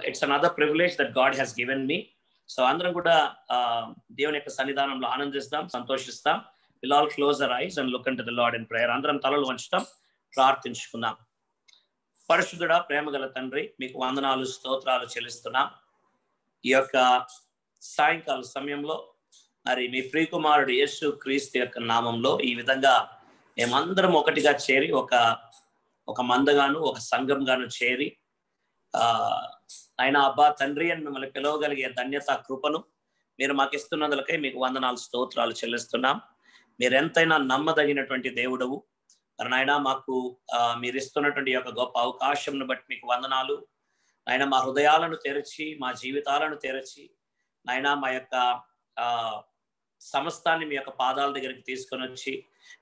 It's another privilege that God has given me. So అందరం కూడా దేవుని యొక్క సన్నిధానంలో ఆనందిస్తాం, సంతోషిస్తాం. Will all close our eyes and look into the Lord in prayer. అందరం తలలు వంచుతాం, ప్రార్థించుకుందాం. పరిశుద్ధుడా, ప్రేమగల తండ్రి, మీకు వందనాలు, స్తోత్రాలు చెల్లిస్తున్నాం. ఈ యొక్క సాయంకాల సమయంలో మరి మీ ప్రియకుమారుడు యేసు క్రీస్తు యొక్క నామంలో ఈ విధంగా మేమందరం ఒకటిగా చేరి ఒక మందగాను ఒక సంఘంగాను చేరి ఆయన అబ్బా తండ్రి అని మిమ్మల్ని పిలవగలిగే ధన్యత, కృపను మీరు మాకు ఇస్తున్నందులకై మీకు వందనాలు, స్తోత్రాలు చెల్లిస్తున్నాం. మీరు ఎంతైనా నమ్మదగినటువంటి దేవుడవు. మరి నాయన మాకు మీరు ఇస్తున్నటువంటి యొక్క గొప్ప అవకాశంను బట్టి మీకు వందనాలు. నాయన మా హృదయాలను తెరచి, మా జీవితాలను తెరచి, నాయన మా యొక్క సమస్తాన్ని మీ యొక్క పాదాల దగ్గరికి తీసుకొని వచ్చి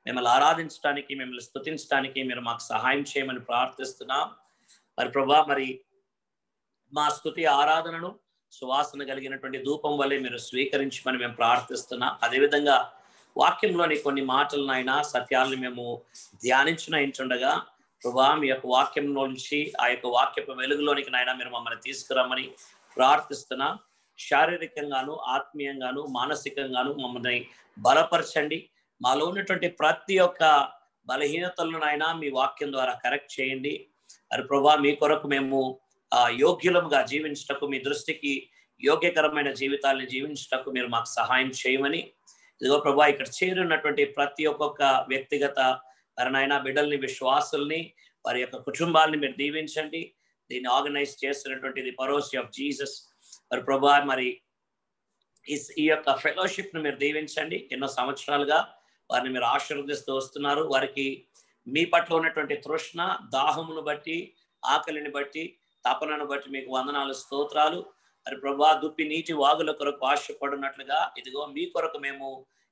మిమ్మల్ని ఆరాధించడానికి, మిమ్మల్ని స్తుతించడానికి మీరు మాకు సహాయం చేయమని ప్రార్థిస్తున్నాం. మరి ప్రభా, మరి మా స్తుతి ఆరాధనను సువాసన కలిగినటువంటి ధూపం వల్లే మీరు స్వీకరించమని మేము ప్రార్థిస్తున్నాం. అదేవిధంగా వాక్యంలోని కొన్ని మాటలనైనా సత్యాలను మేము ధ్యానించుండగా ప్రభా, మీ యొక్క వాక్యం నుంచి ఆ యొక్క వాక్యపు వెలుగులోనికి నైనా మీరు మమ్మల్ని తీసుకురమ్మని ప్రార్థిస్తున్నాం. శారీరకంగాను, ఆత్మీయంగాను, మానసికంగాను మమ్మల్ని బలపరచండి. మాలో ఉన్నటువంటి ప్రతి ఒక్క బలహీనతలనైనా మీ వాక్యం ద్వారా కరెక్ట్ చేయండి. మరి ప్రభా, మీ కొరకు మేము యోగ్యులముగా జీవించటకు, మీ దృష్టికి యోగ్యకరమైన జీవితాలను జీవించటకు మీరు మాకు సహాయం చేయమని, ఇదిగో ప్రభా, ఇక్కడ చేరున్నటువంటి ప్రతి ఒక్కొక్క వ్యక్తిగత వారినైనా బిడ్డల్ని, విశ్వాసుల్ని, వారి యొక్క కుటుంబాలని మీరు దీవించండి. దీన్ని ఆర్గనైజ్ చేస్తున్నటువంటి ది పరోసి ఆఫ్ జీసస్ మరి ప్రభా, మరి ఈ యొక్క ఫెలోషిప్ను మీరు దీవించండి. ఎన్నో సంవత్సరాలుగా వారిని మీరు ఆశీర్వదిస్తూ వస్తున్నారు. వారికి మీ పట్ల ఉన్నటువంటి తృష్ణ, దాహమును బట్టి, ఆకలిని బట్టి, తపనను బట్టి మీకు వందనాలు, స్తోత్రాలు. మరి ప్రభా, దుప్పి నీటి వాగుల కొరకు ఆశపడినట్లుగా ఇదిగో మీ కొరకు మేము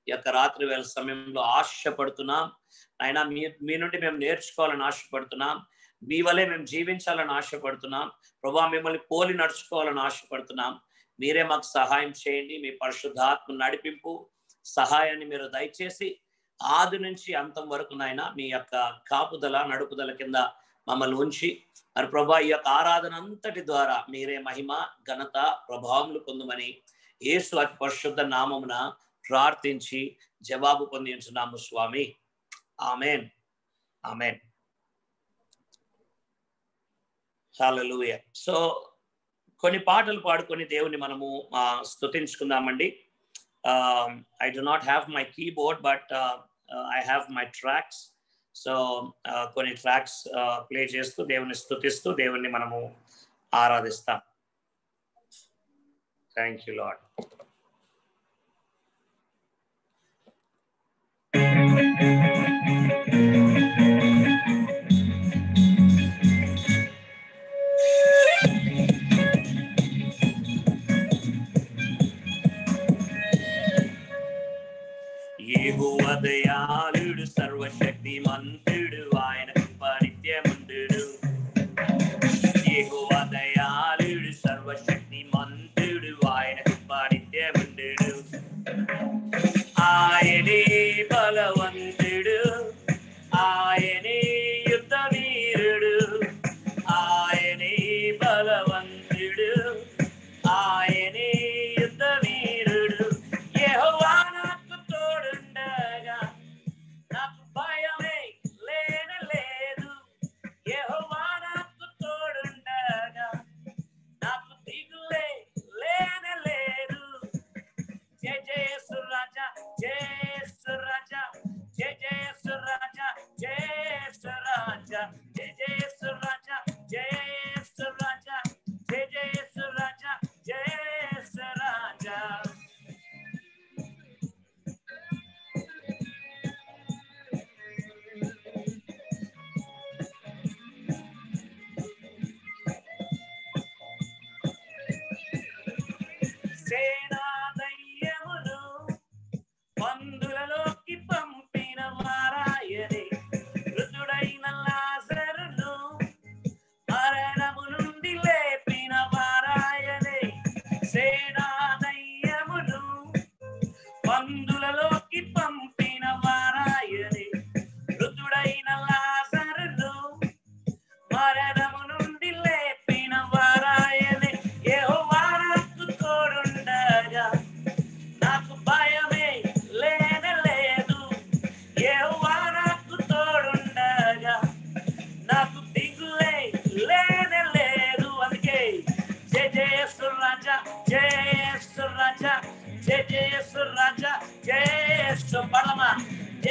ఈ యొక్క రాత్రి వేళ సమయంలో ఆశపడుతున్నాం. అయినా మీ నుండి మేము నేర్చుకోవాలని ఆశపడుతున్నాం. మీ వలే మేము జీవించాలని ఆశపడుతున్నాం. ప్రభా, మిమ్మల్ని పోలి నడుచుకోవాలని ఆశపడుతున్నాం. మీరే మాకు సహాయం చేయండి. మీ పరిశుద్ధాత్మ నడిపింపు, సహాయాన్ని మీరు దయచేసి ఆది నుంచి అంతం వరకు నాయన మీ యొక్క కాపుదల, నడుపుదల కింద మమ్మల్ని ఉంచి మరి ప్రభా, ఈ యొక్క ఆరాధన అంతటి ద్వారా మీరే మహిమ, ఘనత, ప్రభావములు పొందుమని యేసు అతి పరిశుద్ధ నామమున ప్రార్థించి జవాబు పొందించున్నాము స్వామి. Amen, amen. హల్లెలూయా. సో కొన్ని పాటలు పాడుకొని దేవుని మనము స్తుతించుకుందామండి. I do not have my keyboard, but I have my tracks. So కొన్ని ట్రాక్స్ ప్లే చేస్తూ దేవుని స్తుతిస్తూ దేవుని మనము ఆరాధిస్తాం. Thank you Lord. యెహోవా దయాళుడు, సర్వశక్తిమంతుడు, ఆయన కృప నిత్యముండును. యెహోవా దయాళుడు, సర్వశక్తిమంతుడు, ఆయన కృప నిత్యముండును. ఆయనే బలవంతుడు, ఆయనే యుద్ధ వీరుడు, ఆయనే బలవంతుడు, ఆయనే యుద్ధ వీరుడు. యెహోవా నాకు తోడుండగా నాకు భయమే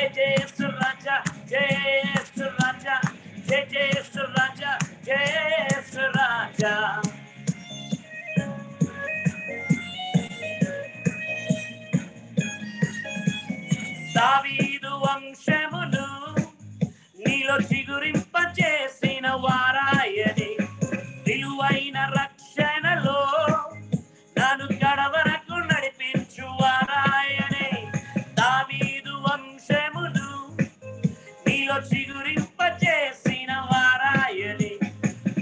జయ జయ యేసు రాజా, జయ యేసు రాజా, జయ జయ యేసు రాజా, జయ యేసు రాజా. దావీదు వంశమును నీలో చిగురింపచేసిన వారాయని, విలువైన రక్షణలో నన్ను గడవరకు నడిపించు వారాయని. దావీదు వంశమును నీలో చిగురింపచేసిన వారాయని,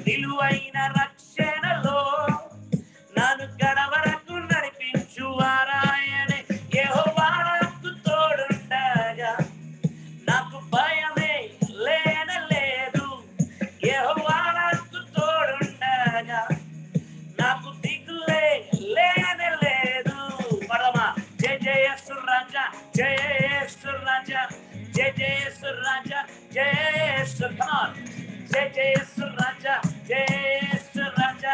విలువైన రక్షణలో నన్ను గడవరకు నడిపించు వారాయని. యెహోవా నాకు తోడుండగా నాకు భయమే లేనలేదు. యెహోవా నాకు తోడుండగా నాకు దిగులే లేనలేదు. పడమా జయ జయ యేసు రాజా, జయ యేసు రాజా, జయ జయ యేసు రాజా, జయ యేసు. జయ జయ యేసు రాజా, జయ యేసు రాజా,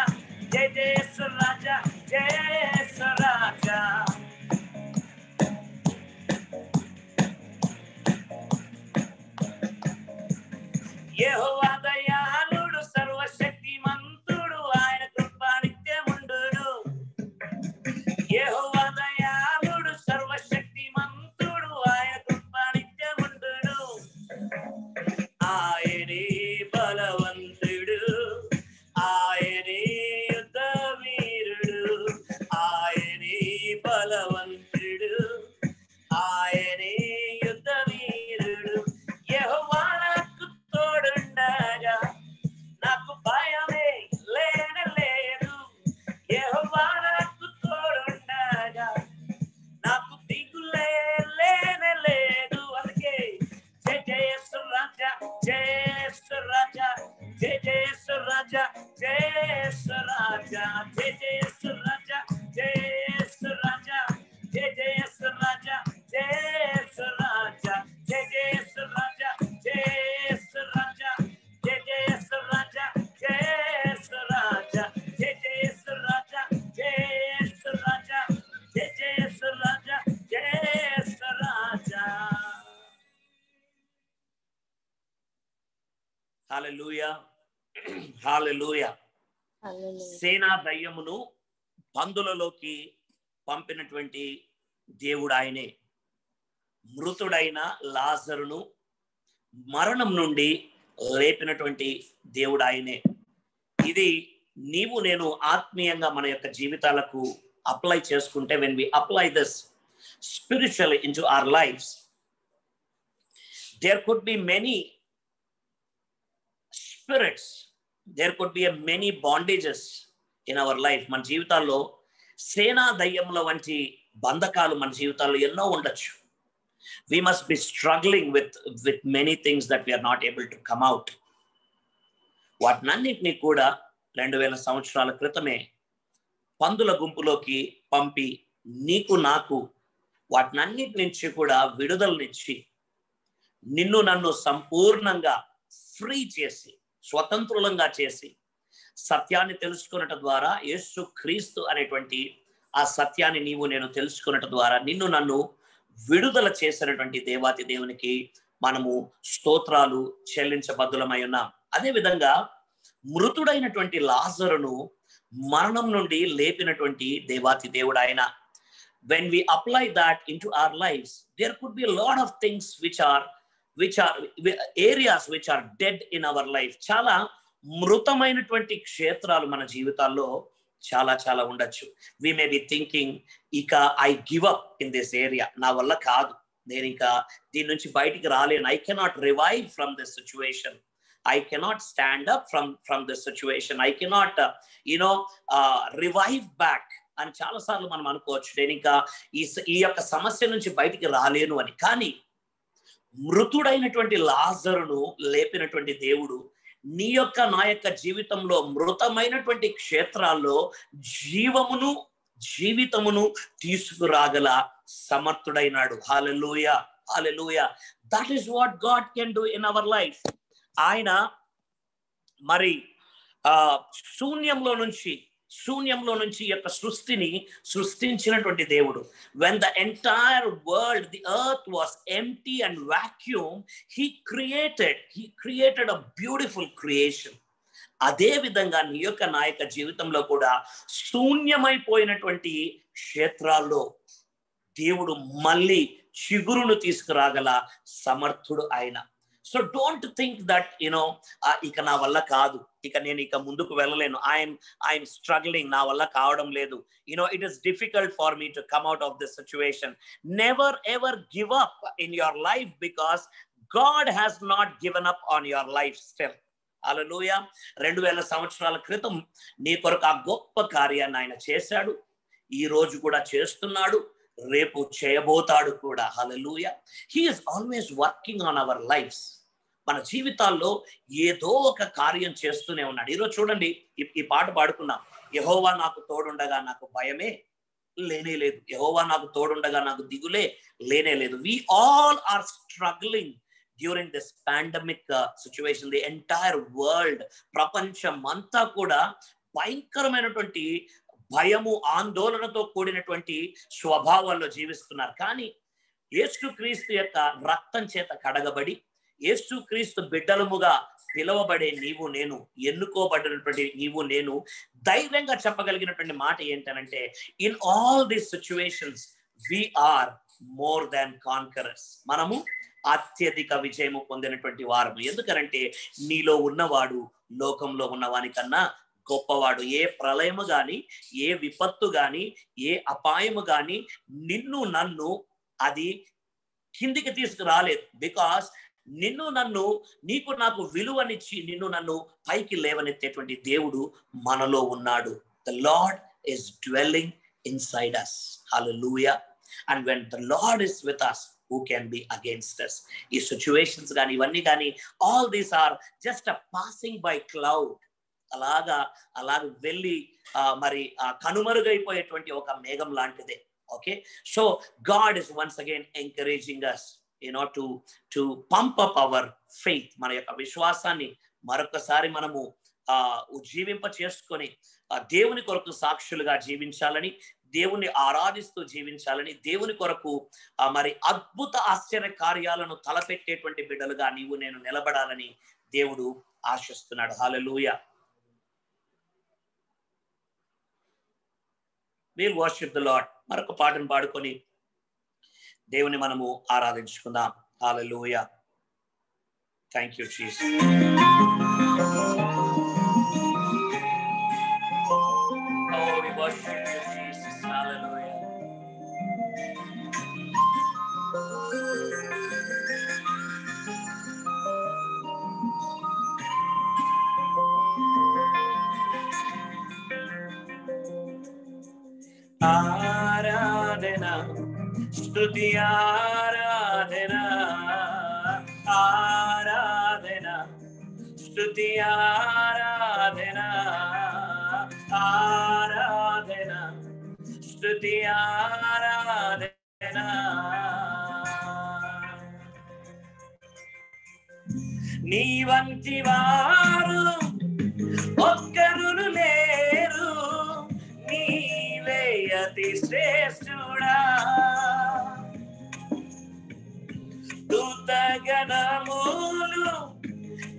జయ జయ యేసు రాజా, జయ యేసు రాజా. యెహోవా దయాళుడు, సర్వశక్తిమంతుడు, ఆయన కృప నిత్యముండును. యెహోవా దయాళుడు, సర్వశక్తిమంతుడు, ఆయన కృప నిత్యముండును. ఆయనే బలవంతుడు, ఆయనే యుద్ధ వీరుడు, ఆయనే బలవంతుడు, ఆయనే యుద్ధ వీరుడు. యెహోవా నాకు తోడుండగా నాకు భయమే లేనలేదు. యెహోవా నాకు తోడుండగా నాకు దిగులే లేనలేదు. అందుకే జయ జయ యేసు రాజా, జయ యేసు రాజా, జయ జయ యేసు రాజా, జయ యేసు రాజా, జయ జయ యేసు రాజా, జయ యేసు రాజా, జయ జయ యేసు రాజా, జయ యేసు రాజా, జయ జయ యేసు రాజా, జయ యేసు రాజా, జయ జయ యేసు రాజా, జయ యేసు రాజా, జయ జయ యేసు రాజా, జయ యేసు రాజా, జయ జయ యేసు రాజా, జయ యేసు రాజా. హల్లెలూయా, హల్లెలూయా. సేనా దయ్యమును పందులలోకి పంపినటువంటి దేవుడు ఆయనే. మృతుడైన లాజరును మరణం నుండి లేపినటువంటి దేవుడు ఆయనే. ఇది నీవు నేను ఆత్మీయంగా మన యొక్క జీవితాలకు అప్లై చేసుకుంటే, when we apply this spiritually into our lives, there could be many spirits, there could be many bondages in our life. మన జీవితాల్లో సేనా దయ్యముల వంటి బంధకాలు మన జీవితాల్లో ఎన్నో ఉండొచ్చు. We must be struggling with many things that we are not able to come out. వాటినన్నిటినీ కూడా 2000 సంవత్సరాల క్రితమే పందుల గుంపులోకి పంపి నీకు నాకు వాటినన్నిటి నుంచి కూడా విడుదలనిచ్చి నిన్ను నన్ను సంపూర్ణంగా ఫ్రీ చేసి స్వతంత్రులంగా చేసి సత్యాన్ని తెలుసుకున్నట ద్వారా, యేసు క్రీస్తు అనేటువంటి ఆ సత్యాన్ని నీవు నేను తెలుసుకున్నట ద్వారా నిన్ను నన్ను విడుదల చేసినటువంటి దేవాతి దేవునికి మనము స్తోత్రాలు చెల్లించబద్దులమై ఉన్నాం. అదేవిధంగా మృతుడైనటువంటి లాజరును మరణం నుండి లేపినటువంటి దేవాతి దేవుడు ఆయన. When we apply that into our lives, there could be a lot of things which are areas which are dead in our life. చాలా మృతమైనటువంటి క్షేత్రాలు మన జీవితాల్లో చాలా చాలా ఉండొచ్చు. We may be thinking, ఇక I give up in this area, నా వల్ల కాదు, నేను ఇంకా దీని నుంచి బయటికి రాలేను, I cannot revive from this situation, I cannot stand up from this situation, I cannot revive back అని చాలాసార్లు మనం అనుకోవచ్చు, నేను ఇంకా ఈ యొక్క సమస్య నుంచి బయటికి రాలేను అని. కానీ మృతుడైనటువంటి లాజరును లేపినటువంటి దేవుడు నీ యొక్క నా యొక్క జీవితంలో మృతమైనటువంటి క్షేత్రాల్లో జీవితమును తీసుకురాగల సమర్థుడైనాడు. Hallelujah, hallelujah. That is what God can do in our life. ఆయన మరి శూన్యంలో నుంచి శూన్యంలో నుంచి ఈ యొక్క సృష్టిని సృష్టించినటువంటి దేవుడు. When the entire world, the earth was empty and vacuum, he created a beautiful creation. అదే విధంగా నీ యొక్క నా యొక్క జీవితంలో కూడా శూన్యమైపోయినటువంటి క్షేత్రాల్లో దేవుడు మళ్ళీ చిగురును తీసుకురాగల సమర్థుడు ఆయన. సో డోంట్ థింక్ దట్ ఇక నా వల్ల కాదు, నేను ముందుకు వెళ్ళలేను, ఐఎమ్ స్ట్రగ్లింగ్, నా వల్ల కావడం లేదు, it is difficult for me to come out of this situation. Never ever give up in your life because God has not given up on your life still. Hallelujah. 2000 సంవత్సరాల క్రితం నీ కొరకు ఆ గొప్ప కార్యాన్ని ఆయన చేశాడు, ఈ రోజు కూడా చేస్తున్నాడు, రేపు చేయబోతాడు కూడా. Hallelujah. He is always working on our lives. మన జీవితాల్లో ఏదో ఒక కార్యం చేస్తూనే ఉన్నాడు. ఈరోజు చూడండి, ఈ పాట పాడుకున్నాం, యెహోవా నాకు తోడుండగా నాకు భయమే లేనే లేదు, యెహోవా నాకు తోడుండగా నాకు దిగులే లేనే లేదు. We all are struggling during this pandemic situation. The entire world, ప్రపంచం అంతా కూడా భయంకరమైనటువంటి భయము, ఆందోళనతో కూడినటువంటి స్వభావాల్లో జీవిస్తున్నారు. కానీ యేసుక్రీస్తు యొక్క రక్తం చేత కడగబడి యేసుక్రీస్తు బిడ్డలముగా పిలువబడే నీవు నేను, ఎన్నుకోబడినటువంటి నీవు నేను ధైర్యంగా చెప్పగలిగినటువంటి మాట ఏంటనంటే, in all these situations we are more than conquerors. మనము అత్యధిక విజయము పొందినటువంటి వారము. ఎందుకనంటే నీలో ఉన్నవాడు లోకంలో ఉన్నవాని కన్నా గొప్పవాడు. ఏ ప్రళయము గాని, ఏ విపత్తు గాని, ఏ అపాయము గాని నిన్ను నన్ను అది కిందికి తీసుకురాలేదు. బికాస్ నిన్ను నన్ను, నీకు నాకు విలువనిచ్చి నిన్ను నన్ను పైకి లేవనెత్తేటువంటి దేవుడు మనలో ఉన్నాడు. The lord is dwelling inside us. Hallelujah. And when the Lord is with us, who can be against us? ఈ సిచ్యువేషన్స్ కానీ ఇవన్నీ కానీ, all these are just a passing by cloud. అలాగా వెళ్ళి మరి కనుమరుగైపోయేటువంటి ఒక మేఘం లాంటిదే. Okay, so God is once again encouraging us to pump up our faith. మన యొక్క విశ్వాసాన్ని మరొకసారి మనము ఉజ్జీవింప చేసుకొని దేవుని కొరకు సాక్షులుగా జీవించాలని, దేవుని ఆరాధిస్తూ జీవించాలని, దేవుని కొరకు మరి అద్భుత ఆశ్చర్య కార్యాలను తలపెట్టేటువంటి బిడ్డలుగా నీవు నేను నిలబడాలని దేవుడు ఆశిస్తున్నాడు. హల్లెలూయా. We'll worship the Lord. మరొక పాటను పాడుకొని దేవుని మనము ఆరాధించుకుందాం. Hallelujah. Thank you Jesus. Oh, we worship you, Jesus. Hallelujah. ఆరాధన, స్తుతి ఆరాధన, ఆరాధన, స్తుతి ఆరాధన, ఆరాధన, స్తుతి ఆరాధన. నీ వంటి వారు ఒక్కరు లేరు, నీవే అతి శ్రేష్ఠుడా. దూతగణములు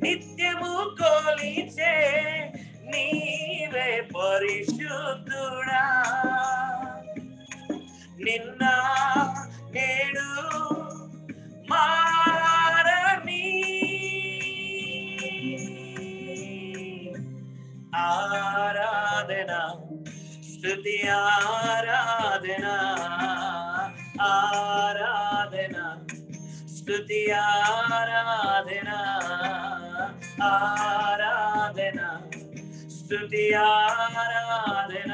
నిత్యము కొలిచే నీవే పరిశుద్ధుడా. నిన్న నేడు మారని ఆరాధన, స్తుతి ఆరాధన, ఆరాధన, స్తుతి ఆరాధన, ఆరాధన, స్తుతి ఆరాధన.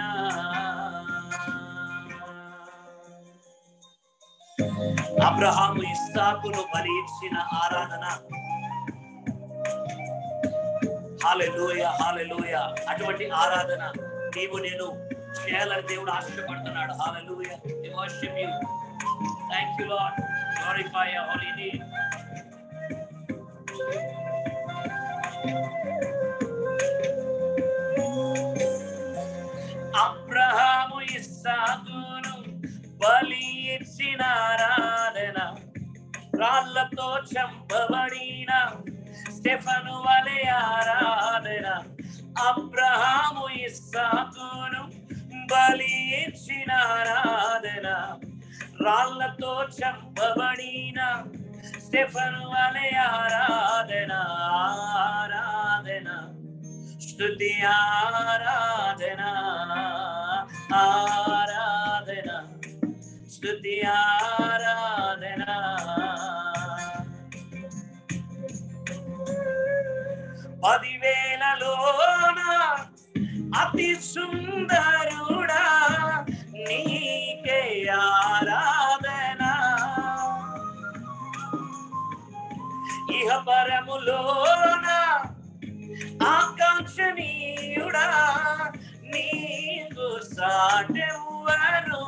అబ్రహాము ఇస్సాకును బలి ఇచ్చిన ఆరాధన. హల్లెలూయా, హల్లెలూయా. అటువంటి ఆరాధన నీవు నేను చేయాలని దేవుడు ఆశపడుతున్నాడు. హల్లెలూయా. We worship you. Thank you, Lord. Glorify your holy name. ఇస్సాకును బలి ఇచ్చిన ఆరాధన, రాళ్లతో చంపబడిన స్టెఫను వలె ఆరాధన, అబ్రహాము ఇస్సాకును బలి ఇచ్చిన ఆరాధన, రాళ్లతో చంపబడిన స్టెఫను వలె ఆరాధన, ఆరాధన స్తుతి ఆరాధన, ఆరాధన స్తుతి ఆరాధన. పదివేలలోన అతి సుందరుడా నీకే ఆరాధన, ఇహ పరములోన ఆకాంక్షణీయుడా నీకు సాటెవ్వరు,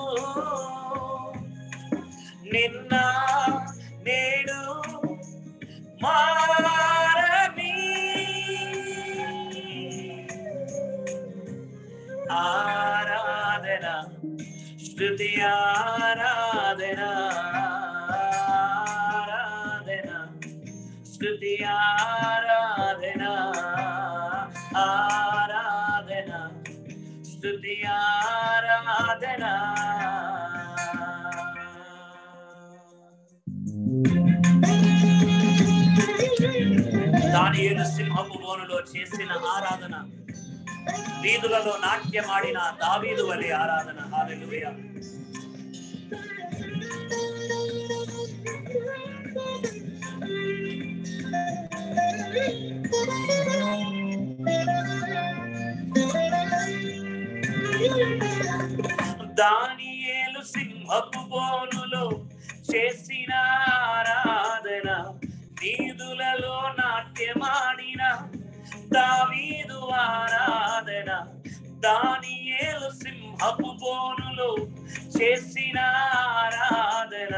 నిన్న నేడు మారని ఆరాధన స్తుతి ఆరాధన, ఆరాధన స్తుతి ఆరాధన, ఆరాధన స్తుతి ఆరాధన. దానియేలు సింహపు బోనులో చేసిన ఆరాధన, వీధులలో నాట్యమాడిన దావీదు వలె ఆరాధన. హల్లెలూయా. దానియేలు సింహపు బోనులో చేసిన ఆరాధన, వీధులలో నాట్యమాడిన దావీదు ఆరాధన, దానియేలు సింహపు బోనులో చేసిన ఆరాధన,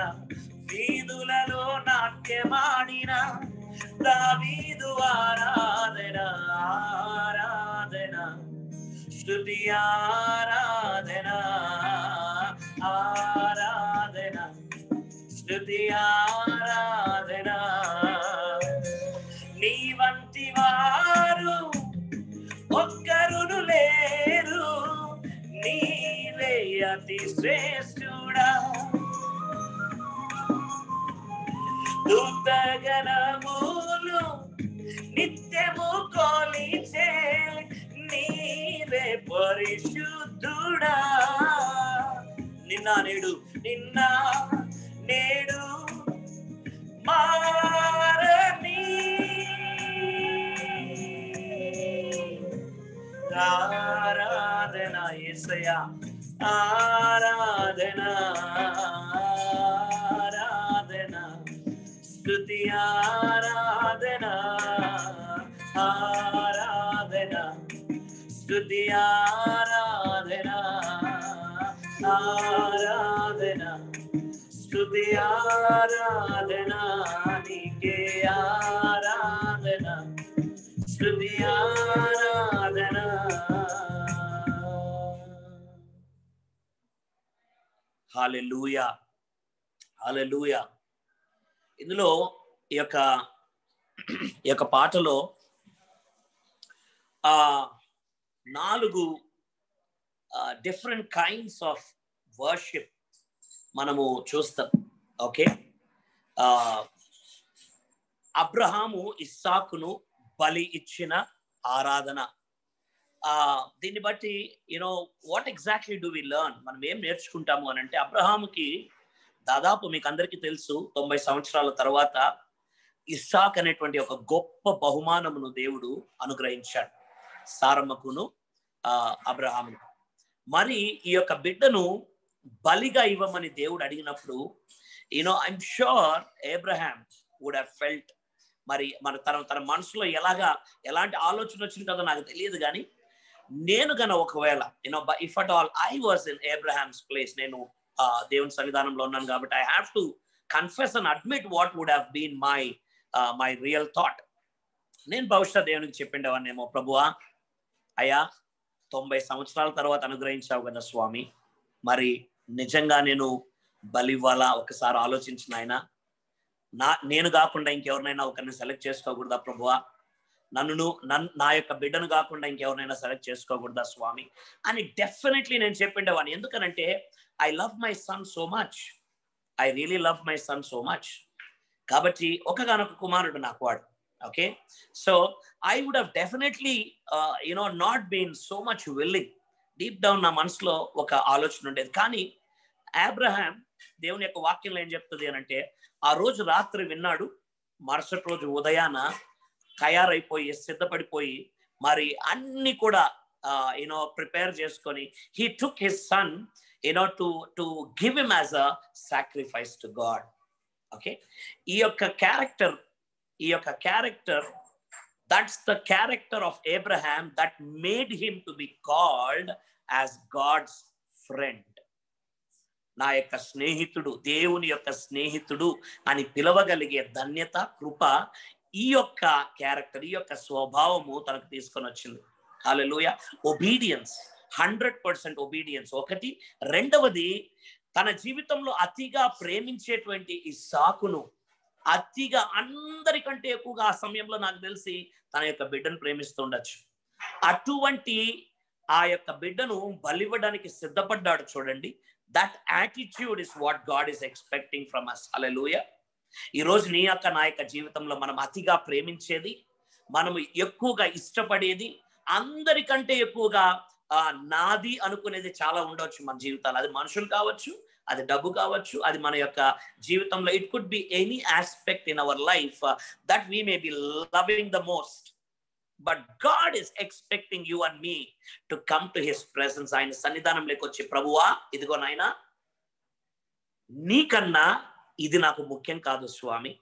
వీధులలో నాట్యమాడిన దావీదు ఆరాధన, ఆరాధన స్తుతి ఆరాధన, ఆరాధన స్తుతి ఆరాధన. నీ వంటి వారు ఒక్కరును లేరు, నీవే అతి శ్రేష్ఠుడా, దూతగణములు నిత్యము కొలిచే నీవే పరిశుద్ధుడా, నిన్న నేడు నిన్న నేడు మారని ఆరాధన యేసయ్యా, ఆరాధన, ఆరాధన స్తుతి ఆరాధన, ఆరాధన స్తుతి ఆరాధన, ఆరాధన స్తుతి ఆరాధన, నీకే ఆరాధన స్తుతి ఆరాధన. హల్లెలూయా, హల్లెలూయా. ఇందులో ఈ యొక్క పాటలో 4 డిఫరెంట్ కైండ్స్ ఆఫ్ వర్షిప్ మనము చూస్తాం. ఓకే, అబ్రహాము ఇస్సాకును బలి ఇచ్చిన ఆరాధన. దీన్ని బట్టి what exactly do we learn, మనం ఏం నేర్చుకుంటాము అని అంటే, అబ్రహాముకి దాదాపు మీకు అందరికీ తెలుసు 90 సంవత్సరాల తర్వాత ఇస్సాక్ అనేటువంటి ఒక గొప్ప బహుమానమును దేవుడు అనుగ్రహించాడు సారమ్మకును అబ్రహామును. మరి ఈ యొక్క బిడ్డను బలిగా ఇవ్వమని దేవుడు అడిగినప్పుడు I'm sure Abraham would have felt, మరి తన మనసులో ఎలాంటి ఆలోచన వచ్చిందో నాకు తెలియదు, కానీ నేను గన ఒకవేళ if at all I was in Abraham's place, నేను దేవుని సన్నిధానంలో ఉన్నాను కాబట్టి I have to confess and admit what would have been my real thought. నేను బహుశా దేవునికి చెప్పిండేవాన్నేమో, ప్రభువా అయ్యా 90 సంవత్సరాల తర్వాత అనుగ్రహించావు కదా స్వామి, మరి నిజంగా నేను బలి ఇవ్వాలా? ఒకసారి ఆలోచించిన ఆయన, నేను కాకుండా ఇంకెవరినైనా ఒకరిని సెలెక్ట్ చేసుకోకూడదా ప్రభువా? నా యొక్క బిడ్డను కాకుండా ఇంకెవరినైనా సెలెక్ట్ చేసుకోకూడదా స్వామి అని డెఫినెట్లీ నేను చెప్పిండేవాడిని. ఎందుకనంటే I love my son so much, I really love my son so much. కాబట్టి ఒకగానొక కుమారుడు నాకు వాడు. Okay, so I would have definitely not been so much willing. Deep down నా మనసులో ఒక ఆలోచన ఉండేది. కానీ అబ్రహాం దేవుని యొక్క వాక్యంలో ఏం చెప్తుంది అని అంటే, ఆ రోజు రాత్రి విన్నాడు, మరుసటి రోజు ఉదయాన తయారైపోయి సిద్ధపడిపోయి మరి అన్ని కూడా ప్రిపేర్ చేసుకొని he took his son to give him as a sacrifice to God. Okay, ఈ యొక్క character that's the character of Abraham that made him to be called as God's friend. నా యొక్క స్నేహితుడు, దేవుని యొక్క స్నేహితుడు అని పిలవగలిగే ధన్యత, కృప ఈ యొక్క క్యారెక్టర్, ఈ యొక్క స్వభావము తనకు తీసుకొని వచ్చింది. హల్లెలూయా. ఒబీడియన్స్, 100% ఒబీడియన్స్ ఒకటి. రెండవది, తన జీవితంలో అతిగా ప్రేమించేటువంటి ఇస్సాకును అతిగా, అందరికంటే ఎక్కువగా ఆ సమయంలో నాకు తెలిసి తన యొక్క బిడ్డను ప్రేమిస్తుండొచ్చు. అటువంటి ఆ యొక్క బిడ్డను బలివ్వడానికి సిద్ధపడ్డాడు. చూడండి, that attitude is what God is expecting from us. హల్లెలూయా. ఈరోజు నీ యొక్క నా యొక్క జీవితంలో మనం అతిగా ప్రేమించేది, మనము ఎక్కువగా ఇష్టపడేది, అందరికంటే ఎక్కువగా నాది అనుకునేది చాలా ఉండవచ్చు మన జీవితాలు. అది మనుషులు కావచ్చు, అది డబ్బు కావచ్చు, అది మన యొక్క జీవితంలో it could be any aspect in our life that we may be loving the most. But God is expecting you and me to come to his presence. ఆయన సన్నిధానంలోకి వచ్చి, ప్రభువా ఇదిగో నాయనా, నీకన్నా ఇది నాకు ముఖ్యం కాదు స్వామి.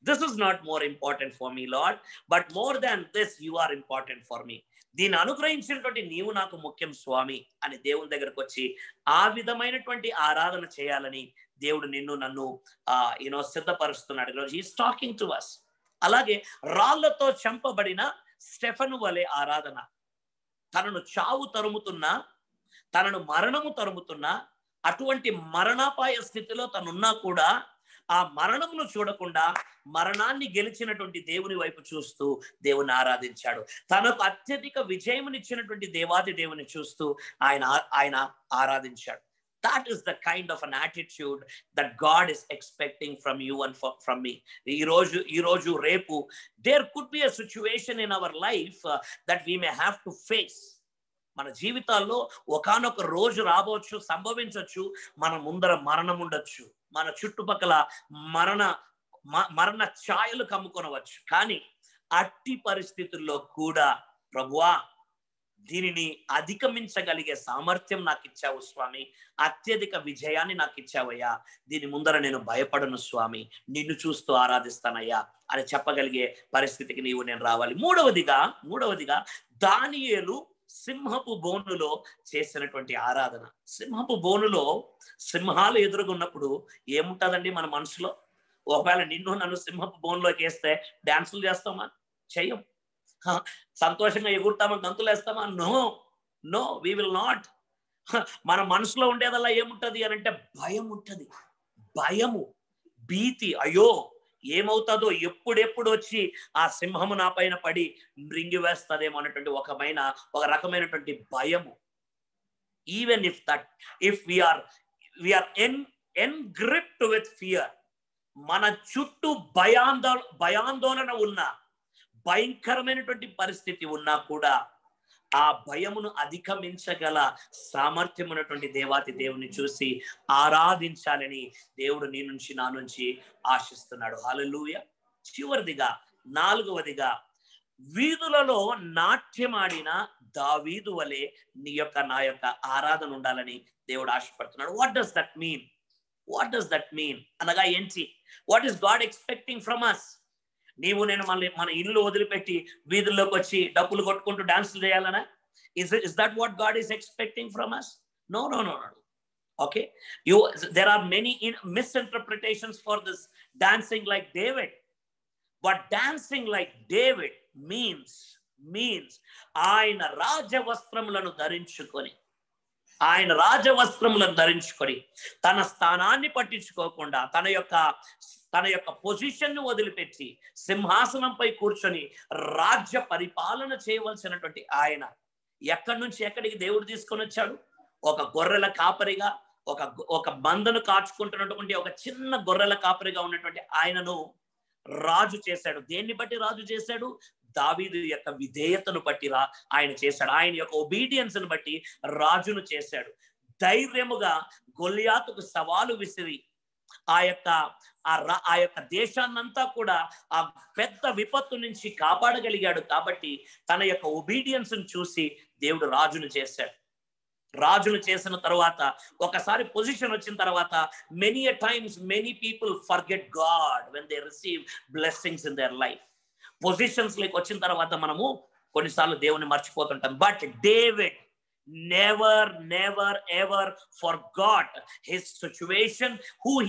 This is not more important for me, Lord, but more than this, you are important for me. దీన్ని అనుగ్రహించినటువంటి నీవు నాకు ముఖ్యం స్వామి అని దేవుని దగ్గరకు వచ్చి ఆ విధమైనటువంటి ఆరాధన చేయాలని దేవుడు నిన్ను నన్ను సిద్ధపరుస్తున్నాడు. He is talking to us. అలాగే రాళ్లతో చంపబడిన స్టెఫను వలె ఆరాధన. తనను చావు తరుముతున్నా, తనను మరణము తరుముతున్నా, అటువంటి మరణాపాయ స్థితిలో తనున్నా కూడా ఆ మరణమును చూడకుండా మరణాన్ని గెలిచినటువంటి దేవుని వైపు చూస్తూ దేవుని ఆరాధించాడు. తనకు అత్యధిక విజయమునిచ్చినటువంటి దేవాది దేవుని చూస్తూ ఆయన ఆరాధించాడు. That is the kind of an attitude that God is expecting from you and from me. ఈ రోజు రేపు there could be a situation in our life that we may have to face. మన జీవితాల్లో ఒకానొక రోజు రాబోచ్చు, సంభవించవచ్చు, మన ముందర మరణం ఉండొచ్చు, మన చుట్టుపక్కల మరణ ఛాయలు కమ్ముకొనవచ్చు. కానీ అట్టి పరిస్థితుల్లో కూడా ప్రభువా దీనిని అధిగమించగలిగే సామర్థ్యం నాకు ఇచ్చావు స్వామి, అత్యధిక విజయాన్ని నాకు ఇచ్చావయ్యా, దీని ముందర నేను భయపడను స్వామి, నిన్ను చూస్తూ ఆరాధిస్తానయ్యా అని చెప్పగలిగే పరిస్థితికి నేను రావాలి. మూడవదిగా దానియేలు సింహపు బోనులో చేసినటువంటి ఆరాధన. సింహపు బోనులో సింహాలు ఎదురుగున్నప్పుడు ఏముంటదండి మన మనసులో? ఒకవేళ నిన్ను నన్ను సింహపు బోన్లోకి వేస్తే డాన్సులు చేస్తామా? చెయ్యం. సంతోషంగా ఎగురుతామా? గంతులు వేస్తామా? No, we will not. మన మనసులో ఉండేదల్లా ఏముంటది అని అంటే భయం ఉంటది. భయము, భీతి, అయ్యో ఏమవుతుందో, ఎప్పుడెప్పుడు వచ్చి ఆ సింహము నా పైన పడి మృంగి వేస్తుందేమో అనేటువంటి ఒక రకమైనటువంటి భయము. Even if we're engripped with fear, మన చుట్టూ భయాందోళన ఉన్న, భయంకరమైనటువంటి పరిస్థితి ఉన్నా కూడా ఆ భయమును అధిగమించగల సామర్థ్యం ఉన్నటువంటి దేవాతి దేవుని చూసి ఆరాధించాలని దేవుడు నీ నుంచి నా నుంచి ఆశిస్తున్నాడు. హల్లెలూయా. చివరిదిగా, నాలుగవదిగా, వీధులలో నాట్యమాడిన దావీదు వలె నీ యొక్క నా యొక్క ఆరాధన ఉండాలని దేవుడు ఆశపడుతున్నాడు. వాట్ డస్ దట్ మీన్ అనగా ఏంటి? What is God expecting from us? నీవు నేను మన ఇల్లు వదిలిపెట్టి వీధుల్లోకి వచ్చి డప్పులు కొట్టుకుంటూ డాన్సులు చేయాలనా? Is that what God is expecting from us? No. Okay, there are many misinterpretations for this dancing like David, but dancing like David means ఆయన రాజవస్త్రములను ధరించుకొని ఆయన రాజవస్త్రములను ధరించుకొని తన స్థానాన్ని పట్టించుకోకుండా తన యొక్క పొజిషన్ ను వదిలిపెట్టి సింహాసనంపై కూర్చొని రాజ్య పరిపాలన చేయవలసినటువంటి ఆయన ఎక్కడి నుంచి ఎక్కడికి దేవుడు తీసుకొని వచ్చాడు? ఒక గొర్రెల కాపరిగా, ఒక మందను కాచుకుంటున్నటువంటి ఒక చిన్న గొర్రెల కాపరిగా ఉన్నటువంటి ఆయనను రాజు చేశాడు. దేన్ని బట్టి రాజు చేశాడు? దావీదు యొక్క విధేయతను బట్టి ఆయన చేశాడు. ఆయన యొక్క ఒబీడియన్స్ ను బట్టి రాజును చేశాడు. ధైర్యముగా గొలియాతుకు సవాలు విసిరి ఆ యొక్క దేశాన్నంతా కూడా ఆ పెద్ద విపత్తు నుంచి కాపాడగలిగాడు. కాబట్టి తన యొక్క ఒబీడియన్స్ ను చూసి దేవుడు రాజును చేశాడు. రాజును చేసిన తర్వాత ఒకసారి పొజిషన్ వచ్చిన తర్వాత many a times many people forget God when they receive blessings in their life. Positions లేక వచ్చిన తర్వాత మనము కొన్నిసార్లు దేవుని మర్చిపోతుంటాం. But David never ever forgot his situation, whom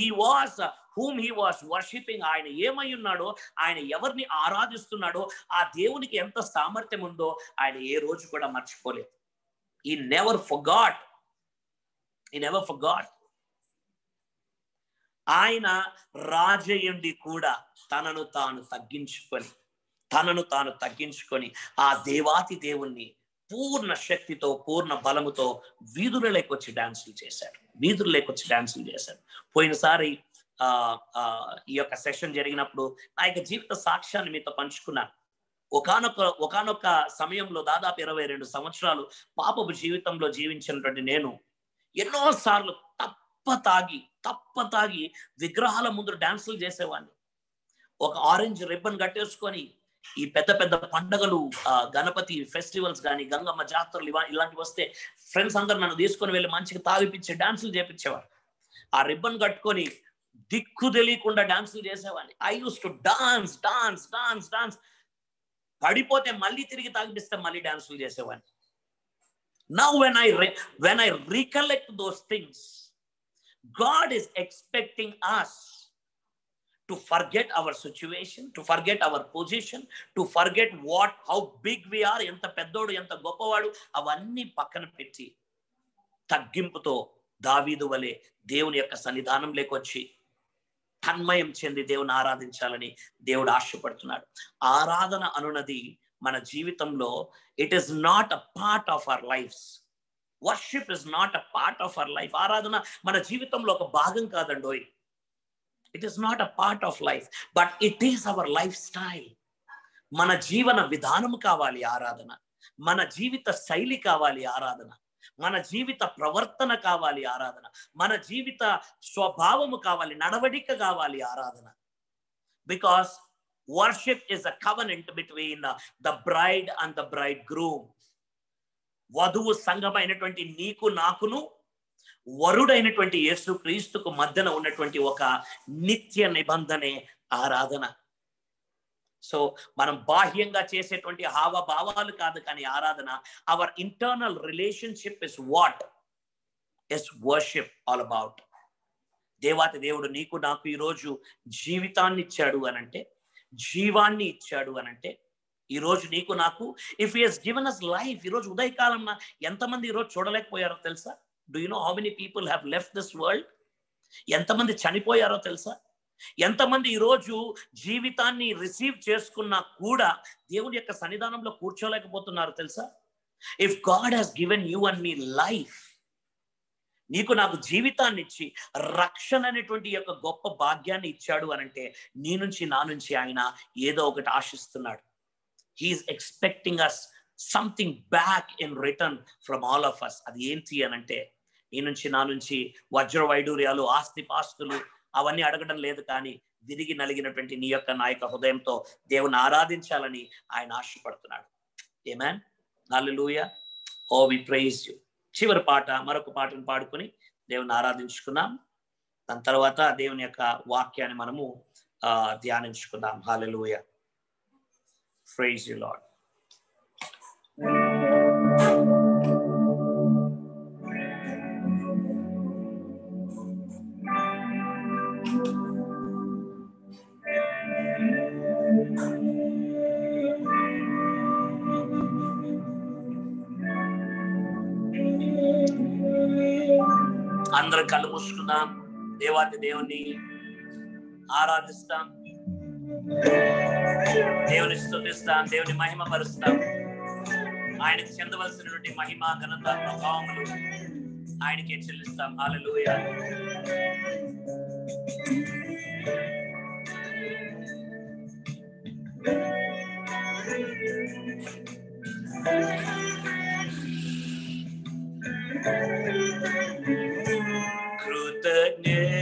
he was worshiping. ఆయన ఏమై ఉన్నాడో, ఆయన ఎవరిని ఆరాధిస్తున్నాడో, ఆ దేవునికి ఎంత సామర్థ్యం ఉందో ఆయన ఏ రోజు కూడా మర్చిపోలేదు. He never forgot. ఆయన రాజయ్యుండి కూడా తనను తాను తగ్గించుకొని ఆ దేవాతి దేవుణ్ణి పూర్ణ శక్తితో పూర్ణ బలముతో వీధులలోకి వచ్చి డాన్సులు చేశాడు. పోయినసారి ఈ యొక్క సెషన్ జరిగినప్పుడు నా యొక్క జీవిత సాక్ష్యాన్ని మీతో పంచుకున్నాను. ఒకానొక సమయంలో దాదాపు 22 సంవత్సరాలు పాపపు జీవితంలో జీవించినటువంటి నేను ఎన్నోసార్లు తప్ప తాగి విగ్రహాల ముందు డాన్సులు చేసేవాడిని. ఒక ఆరెంజ్ రిబ్బన్ కట్టేసుకొని ఈ పెద్ద పండగలు, గణపతి ఫెస్టివల్స్ కానీ, గంగమ్మ జాతరలు ఇలాంటివి వస్తే ఫ్రెండ్స్ అందరు నన్ను తీసుకొని వెళ్ళి మంచిగా తాగిపించి డాన్సులు చేపించేవారు. ఆ రిబ్బన్ కట్టుకొని దిక్కు తెలియకుండా డాన్సులు చేసేవాడిని. I use to dance. పడిపోతే మళ్ళీ తిరిగి తాగిపిస్తే మళ్ళీ డాన్సులు చేసేవాడిని. Now when I recollect those things, God is expecting us to forget our situation, to forget our position, to forget how big we are, enta peddodu enta goppavadu, avanni pakkana petti తగ్గింపుతో దావీదు వలె దేవుని యొక్క సన్నిధానంలోకి వచ్చి తన్మయం చెంది దేవుని ఆరాధించాలని దేవుడు ఆశపడుతున్నాడు. ఆరాధన అనున్నది మన జీవితంలో it is not a part of our lives. Worship is not a part of our life. ఆరాధన మన జీవితంలో ఒక భాగం కాదండోయ్. It is not a part of life, but it is our life style. మన జీవన విధానము కావాలి ఆరాధన. మన జీవిత శైలి కావాలి ఆరాధన. మన జీవిత ప్రవర్తన కావాలి ఆరాధన. మన జీవిత స్వభావము కావాలి, నడవడిక కావాలి ఆరాధన. Because worship is a covenant between the bride and the bridegroom. వధువు సంఘమైనటువంటి నీకు నాకును వరుడైనటువంటి యేసుక్రీస్తుకు మధ్యన ఉన్నటువంటి ఒక నిత్య నిబంధనే ఆరాధన. సో మనం బాహ్యంగా చేసేటువంటి హావభావాలు కాదు కానీ ఆరాధన. Hour internal relationship is what is worship all about. దేవాతి దేవుడు నీకు నాకు ఈరోజు జీవితాన్ని ఇచ్చాడు అనంటే, జీవాన్ని ఇచ్చాడు అనంటే, ఈరోజు నీకు నాకు if he has given us life. ఈరోజు ఉదయకాలం ఎంతమంది ఈరోజు చూడలేకపోయారో తెలుసా? Do you know how many people have left this world? ఎంతమంది చనిపోయారో తెలుసా? ఎంతమంది ఈరోజు జీవితాన్ని రిసీవ్ చేసుకున్నా కూడా దేవుని యొక్క సన్నిధానంలో కూర్చోలేకపోతున్నారు తెలుసా? If God has given you and me life, నీకు నాకు జీవితాన్ని ఇచ్చి రక్షణ అనేటువంటి యొక్క గొప్ప భాగ్యాన్ని ఇచ్చాడు అనంటే, నీ నుంచి నా నుంచి ఆయన ఏదో ఒకటి ఆశిస్తున్నాడు. He is expecting us something back in return from all of us. అది ఏంటి అనంటే, నీ నుంచి నా నుంచి వజ్ర వైడూర్యాలు, ఆస్తిపాస్తులు అవన్నీ అడగడం లేదు, కానీ విరిగి నలిగినటువంటి నీ యొక్క నా యొక్క హృదయంతో దేవుని ఆరాధించాలని ఆయన ఆశపడుతున్నాడు. ఆమేన్, హల్లెలూయా. ఓ వి ప్రైజ్ యు. చివరి పాట, మరొక పాటను పాడుకొని దేవుని ఆరాధించుకుందాం. దాని తర్వాత దేవుని యొక్క వాక్యాన్ని మనము ధ్యానించుకుందాం. హల్లెలూయా. Praise you Lord. అందరం కళ్ళు మూసుకుందాం, దేవాది దేవుణ్ణి ఆరాధిస్తాం, దేవుని స్తుతిస్తాం, దేవుని మహిమ పరుస్తాం. ఆయనకు చెందవలసినటువంటి మహిమ, ఘనత, ప్రభావములు ఆయనకే చెల్లిస్తాం. హల్లెలూయా.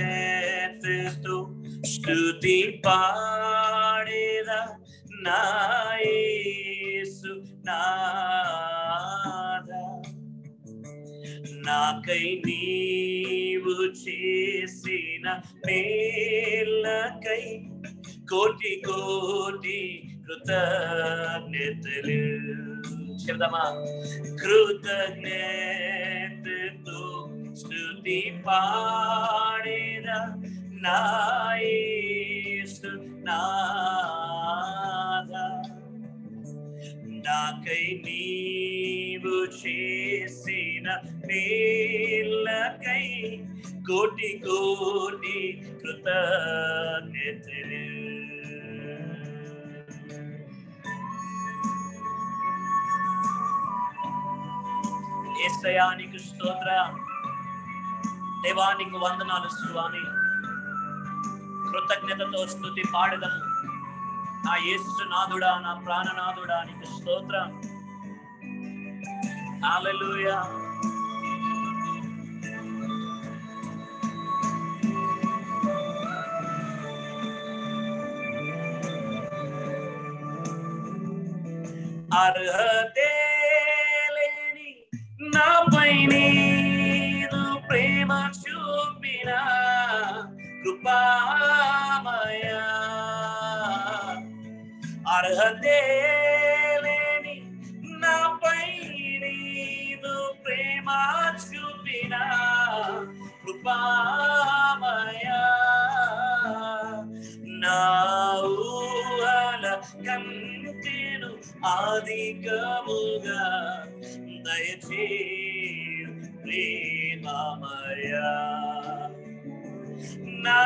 కృతజ్ఞతతో స్తుతి పాడేదా నా యేసు నాథా, నాకై నీవు చేసిన మేలకై కోటి కోటి కృతజ్ఞతలు. చెప్దామా? కృతజ్ఞతతో స్తుతి పాడేదా నా యేసు నాథా, నాకై నీవు చేసిన మేలకై కోటి కోటి కృతజ్ఞతలు. యేసయ్యా నీకు స్తోత్రం, దేవానికి వందనాలు స్వామి. కృతజ్ఞతతో స్తుతి పాడదము నా యేసు నాథుడా, నా ప్రాణనాథుడా, నీకు స్తోత్రం. హల్లెలూయా. అర్హతే లేని నాపై నీదు ప్రేమ చూపిన కృపామయా, అర్హతే లేని నాపై నీదు ప్రేమ చూపిన కృపామయా, నా ఊహల కంటెను అధికముగా దయచేయు ప్రేమమయా, నా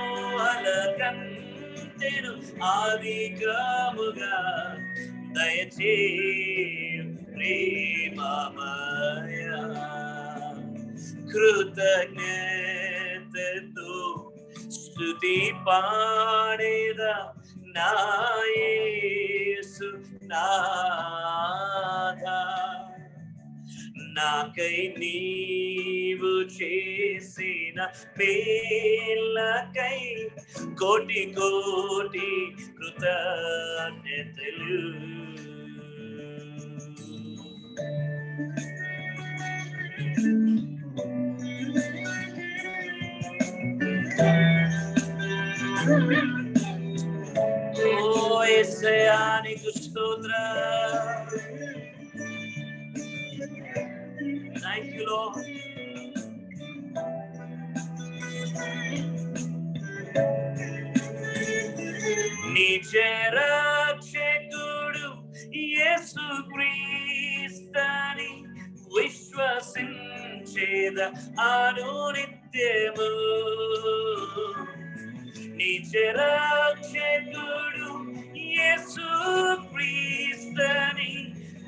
ఊహల కంటెను అధికముగా దయచేయు ప్రేమమయా. కృతజ్ఞతతో స్తుతి పాడేదా నా యేసు నాథా, నాకై నీవు చేసిన మేలకై కోటి కోటి కృతజ్ఞతలు. ఓ యేసయ్యా నీకు స్తోత్రం. Thank you, Lord. నిజ రక్షకుడు యేసుక్రీస్తుని విశ్వసించేద అనునిత్యము, నిజ రక్షకుడు యేసుక్రీస్తుని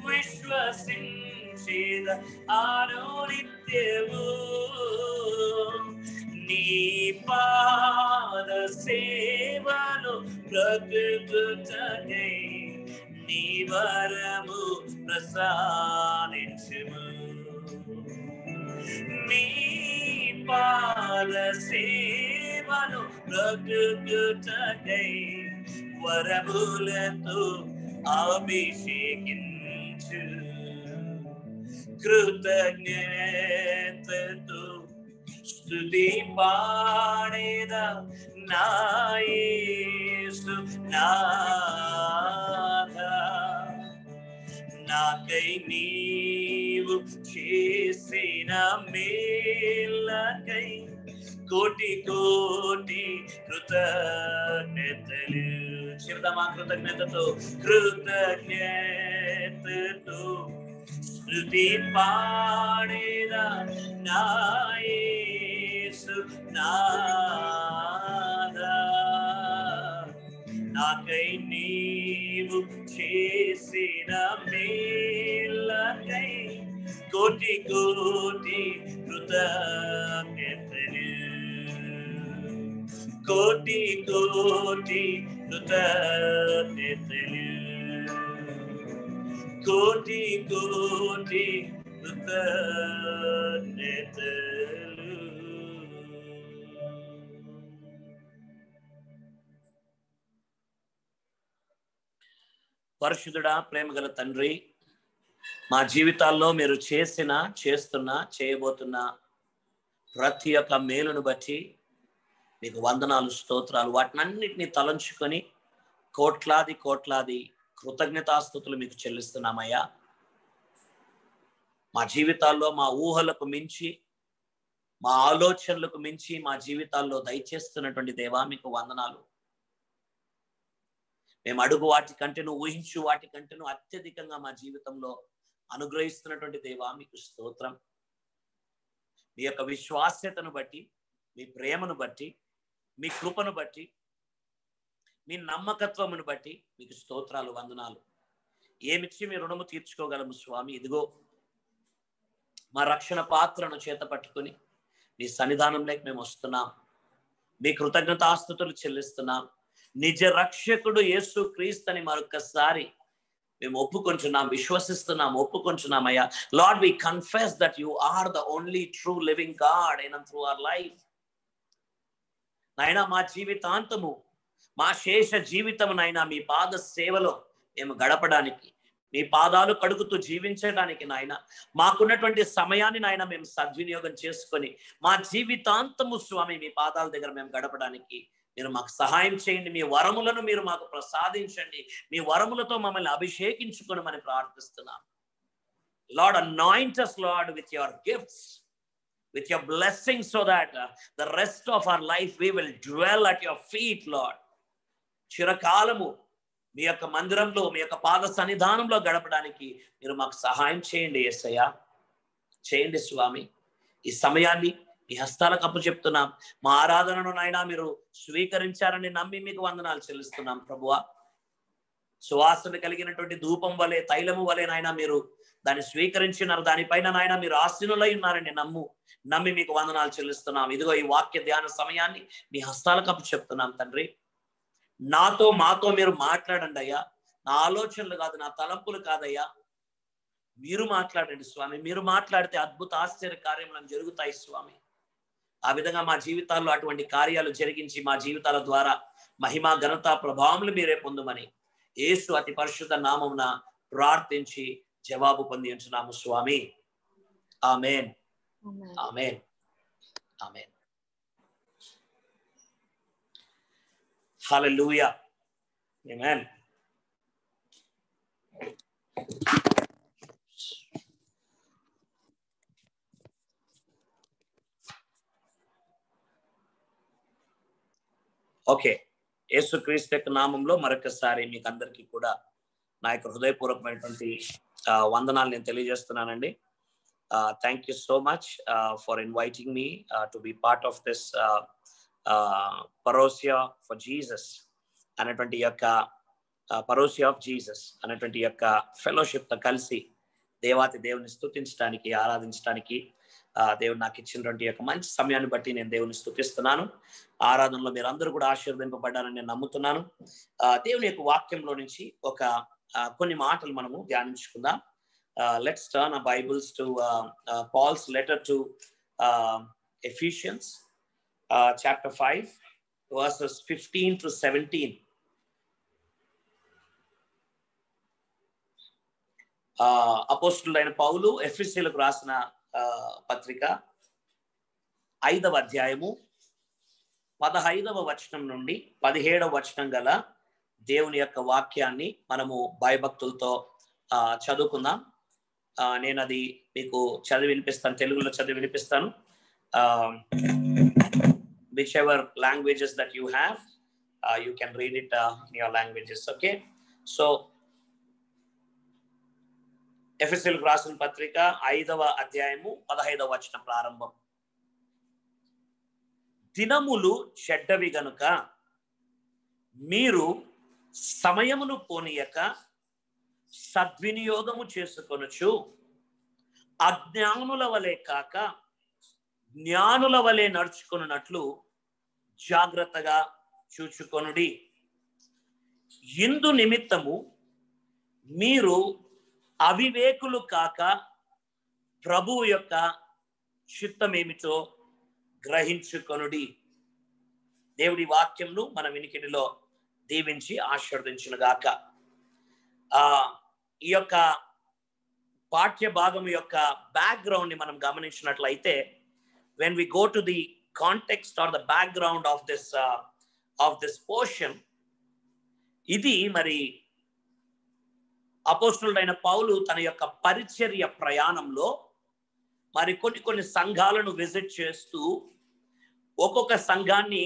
విశ్వసించేద అనునిత్యము, నీ పాద సేవలో బ్రతుకుటకై నీ వరము ప్రసాదించుము, నీ పాద సేవలో బ్రతుకుటకై వరములతో అభిషేకించు. కృతజ్ఞతతో స్తుతి పాడేదా నా యేసు నాథా, నాకై నీవు చేసిన మేలకై కోటి కోటి కృతజ్ఞతలు. చెబుదామా? కృతజ్ఞతతో కృతజ్ఞతతో స్తుతి పాడేదా నా నాదా నాకై నీవు చేసిన మేలకై కోటి కోటి కృతజ్ఞతలు కోటి కోటి కృతజ్ఞతలు కోటి కోటి కృతజ్ఞతలు. పరిశుద్ధుడా, ప్రేమగల తండ్రి, మా జీవితాల్లో మీరు చేసిన, చేస్తున్న, చేయబోతున్న ప్రతి ఒక్క మేలును బట్టి మీకు వందనాలు, స్తోత్రాలు. వాటినన్నిటినీ తలంచుకొని కోట్లాది కోట్లాది కృతజ్ఞతాస్తుతులు మీకు చెల్లిస్తున్నామయ్యా. మా జీవితాల్లో మా ఊహలకు మించి, మా ఆలోచనలకు మించి మా జీవితాల్లో దయచేస్తున్నటువంటి దేవా మీకు వందనాలు. మేము అడుగు వాటి కంటేను, ఊహించు వాటి కంటేను అత్యధికంగా మా జీవితంలో అనుగ్రహిస్తున్నటువంటి దేవా మీకు స్తోత్రం. మీ యొక్క విశ్వాస్యతను బట్టి, మీ ప్రేమను బట్టి, మీ కృపను బట్టి, మీ నమ్మకత్వమును బట్టి మీకు స్తోత్రాలు, వందనాలు. ఏమిచ్చి మీ రుణము తీర్చుకోగలము స్వామి. ఇదిగో మా రక్షణ పాత్రను చేత పట్టుకుని మీ సన్నిధానంలోకి మేము వస్తున్నాం. మీ కృతజ్ఞతాస్తుతులు చెల్లిస్తున్నాం. నిజ రక్షకుడు యేసు క్రీస్తుని మరొకసారి మేము ఒప్పుకొంచున్నాం, విశ్వసిస్తున్నాం, ఒప్పుకొంచున్నామయ్యా. Lord, we confess that you are the only true living God in and through our life. నాయనా, మా జీవితాంతము, మా శేష జీవితము నాయనా మీ పాద సేవలో మేము గడపడానికి, మీ పాదాలు కడుగుతూ జీవించడానికి నాయన మాకున్నటువంటి సమయాన్ని నాయన మేము సద్వినియోగం చేసుకొని మా జీవితాంతము స్వామి మీ పాదాల దగ్గర మేము గడపడానికి మీరు మాకు సహాయం చేయండి. మీ వరములను మీరు మాకు ప్రసాదించండి. మీ వరములతో మమ్మల్ని అభిషేకించుకోమని ప్రార్థిస్తున్నాం. Lord, anoint us, Lord, with your gifts, with your blessings, so that the rest of our life we will dwell at your feet, Lord. చిరకాలము మీ యొక్క మందిరంలో, మీ యొక్క పాద సన్నిధానంలో గడపడానికి మీరు మాకు సహాయం చేయండి యేసయ్యా. చేయండి స్వామి. ఈ సమయాన్ని మీ హస్తాలకు అప్పచెప్తున్నాం. మా ఆరాధనను నాయనా మీరు స్వీకరించారని నమ్మి మీకు వందనాలు చెల్లిస్తున్నాం ప్రభువా. సువాసన కలిగినటువంటి ధూపం వలె, తైలము వలె నాయనా మీరు దాన్ని స్వీకరించినారు. దానిపైన నాయనా మీరు ఆశీనులై ఉన్నారని నమ్మి మీకు వందనాలు చెల్లిస్తున్నాం. ఇదిగో ఈ వాక్య ధ్యాన సమయాన్ని మీ హస్తాలకు అప్పచెప్తున్నాం తండ్రి. నాతో మాతో మీరు మాట్లాడండి అయ్యా. నా ఆలోచనలు కాదు, నా తలంపులు కాదయ్యా, మీరు మాట్లాడండి స్వామి. మీరు మాట్లాడితే అద్భుత ఆశ్చర్య కార్యములను జరుగుతాయి స్వామి. ఆ విధంగా మా జీవితాల్లో అటువంటి కార్యాలు జరిగించి మా జీవితాల ద్వారా మహిమ, ఘనత, ప్రభావములు మీరే పొందుమని యేసు అతి పరిశుద్ధ నామమున ప్రార్థించి జవాబు పొంది ఉంచున్నాము స్వామి. ఆమేన్, ఆమేన్, ఆమేన్. హల్లెలూయా, ఆమేన్. ఓకే, యేసుక్రీస్తు యొక్క నామంలో మరొకసారి మీకు అందరికీ కూడా నా యొక్క హృదయపూర్వకమైనటువంటి వందనాలు నేను తెలియజేస్తున్నానండి. Thank you so much for inviting me to be part of this Parousia for Jesus అనేటువంటి యొక్క పరోసియా ఆఫ్ జీసస్ అనేటువంటి యొక్క ఫెలోషిప్తో కలిసి దేవాతి దేవుని స్తుతించడానికి, ఆరాధించడానికి దేవుడు నాకు ఇచ్చినటువంటి యొక్క మంచి సమయాన్ని బట్టి నేను దేవుని స్తుతిస్తున్నాను. ఆరాధనలో మీరు అందరూ కూడా ఆశీర్వదింపబడ్డారని నేను నమ్ముతున్నాను. దేవుని యొక్క వాక్యంలో నుంచి ఒక కొన్ని మాటలు మనము ధ్యానించుకుందాం. Let's turn our Bibles to Paul's letter to Ephesians chapter 5 verses 15 to 17. అపోస్తలుడైన పౌలు ఎఫెసీయులకు రాసిన పత్రిక 5వ అధ్యాయము 15వ వచనం నుండి 17వ వచనం గల దేవుని యొక్క వాక్యాన్ని మనము భయభక్తులతో చదువుకుందాం. నేను అది మీకు చదివి వినిపిస్తాను, తెలుగులో చదివి వినిపిస్తాను. whichever languages that you have, you can read it in your languages. Okay, so ఎఫెసీయులకు రాసిన పత్రిక 5వ అధ్యాయము 15వ వచనం ప్రారంభం. దినములు చెడ్డవి గనుక మీరు సమయమును పోనీయక సద్వినియోగము చేసుకొనుచు అజ్ఞానుల వలె కాక జ్ఞానుల వలె నడుచుకొనున్నట్లు జాగ్రత్తగా చూచుకొనుడి. ఇందు నిమిత్తము మీరు అవివేకులు కాక ప్రభువు యొక్క చిత్తమేమిటో గ్రహించుకొనుడి. దేవుడి వాక్యంను మన వినికిడిలో దీవించి ఆశీర్వదించునుగాక. ఈ యొక్క పాఠ్య భాగం యొక్క బ్యాక్గ్రౌండ్ ని మనం గమనించినట్లయితే, when we go to the context or the background of this portion, ఇది మరి అపోస్తలుడైన పౌలు తన యొక్క పరిచర్య ప్రయాణంలో మరి కొన్ని సంఘాలను విజిట్ చేస్తూ ఒక్కొక్క సంఘాన్ని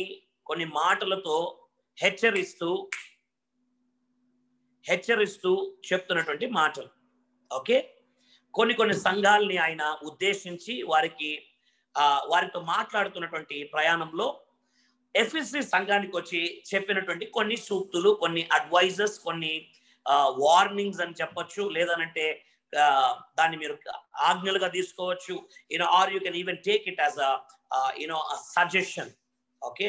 కొన్ని మాటలతో హెచ్చరిస్తూ చెప్తున్నటువంటి మాటలు. ఓకే, కొన్ని సంఘాలని ఆయన ఉద్దేశించి వారితో మాట్లాడుతున్నటువంటి ప్రయాణంలో ఎఫెసీ సంఘానికి వచ్చి చెప్పినటువంటి కొన్ని సూక్తులు, కొన్ని అడ్వైజెస్, కొన్ని వార్నింగ్స్ అని చెప్పొచ్చు, లేదనంటే దాన్ని మీరు ఆజ్ఞలుగా తీసుకోవచ్చు, or you can even take it as a suggestion. Okay,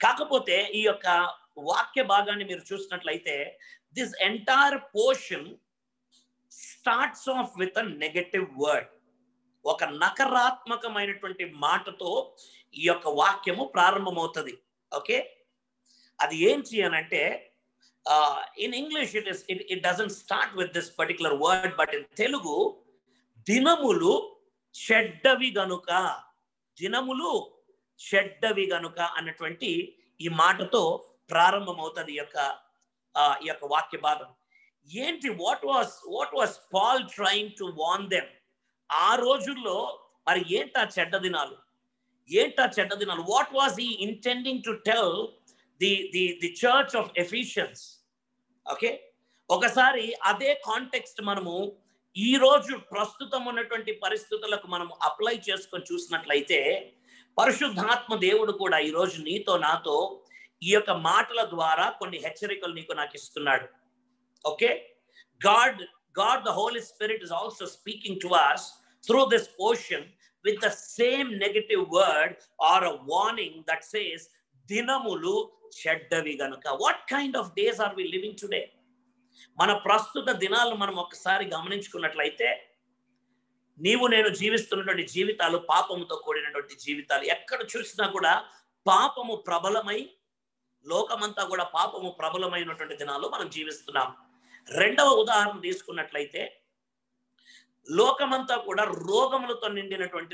కాకపోతే ఈ యొక్క వాక్య భాగాన్ని మీరు చూసినట్లయితే this entire portion starts off with a negative word. ఒక నకారాత్మకమైనటువంటి మాటతో ఈ యొక్క వాక్యము ప్రారంభమవుతుంది. ఓకే, అది ఏంటి అని అంటే, in English it doesn't start with this particular word, but in Telugu దినములు చెడ్డవి గనుక, దినములు చెడ్డవి గనుక అన్నటువంటి ఈ మాటతో ప్రారంభమవుతుంది ఈ యొక్క వాక్య భాగం. ఏంటి, what was Paul trying to warn them? ఆ రోజుల్లో మరి ఏంటా చెడ్డ దినాలు? What was he intending to tell the church of Ephesians? Okay, ఒకసారి అదే కాంటెక్స్ట్ మనము ఈ రోజు ప్రస్తుతం ఉన్నటువంటి పరిస్థితులకు మనము అప్లై చేసుకొని చూసినట్లయితే, పరిశుద్ధాత్మ దేవుడు కూడా ఈరోజు నీతో నాతో ఈ యొక్క మాటల ద్వారా కొన్ని హెచ్చరికలు నాకు ఇస్తున్నాడు. Okay, God the Holy Spirit is also speaking to us through this portion with the same negative word or a warning that says దినములు చెడ్డవి గనుక. What kind of days are we living today? మన ప్రస్తుత దినాలను మనం ఒకసారి గమనించుకున్నట్లయితే, నీవు నేను జీవిస్తున్నటువంటి జీవితాలు పాపముతో కూడినటువంటి జీవితాలు. ఎక్కడ చూసినా కూడా పాపము ప్రబలమై, లోకమంతా కూడా పాపము ప్రబలమైనటువంటి దినాలు మనం జీవిస్తున్నాం. రెండవ ఉదాహరణ తీసుకున్నట్లయితే, లోకమంతా కూడా రోగములతో నిండినటువంటి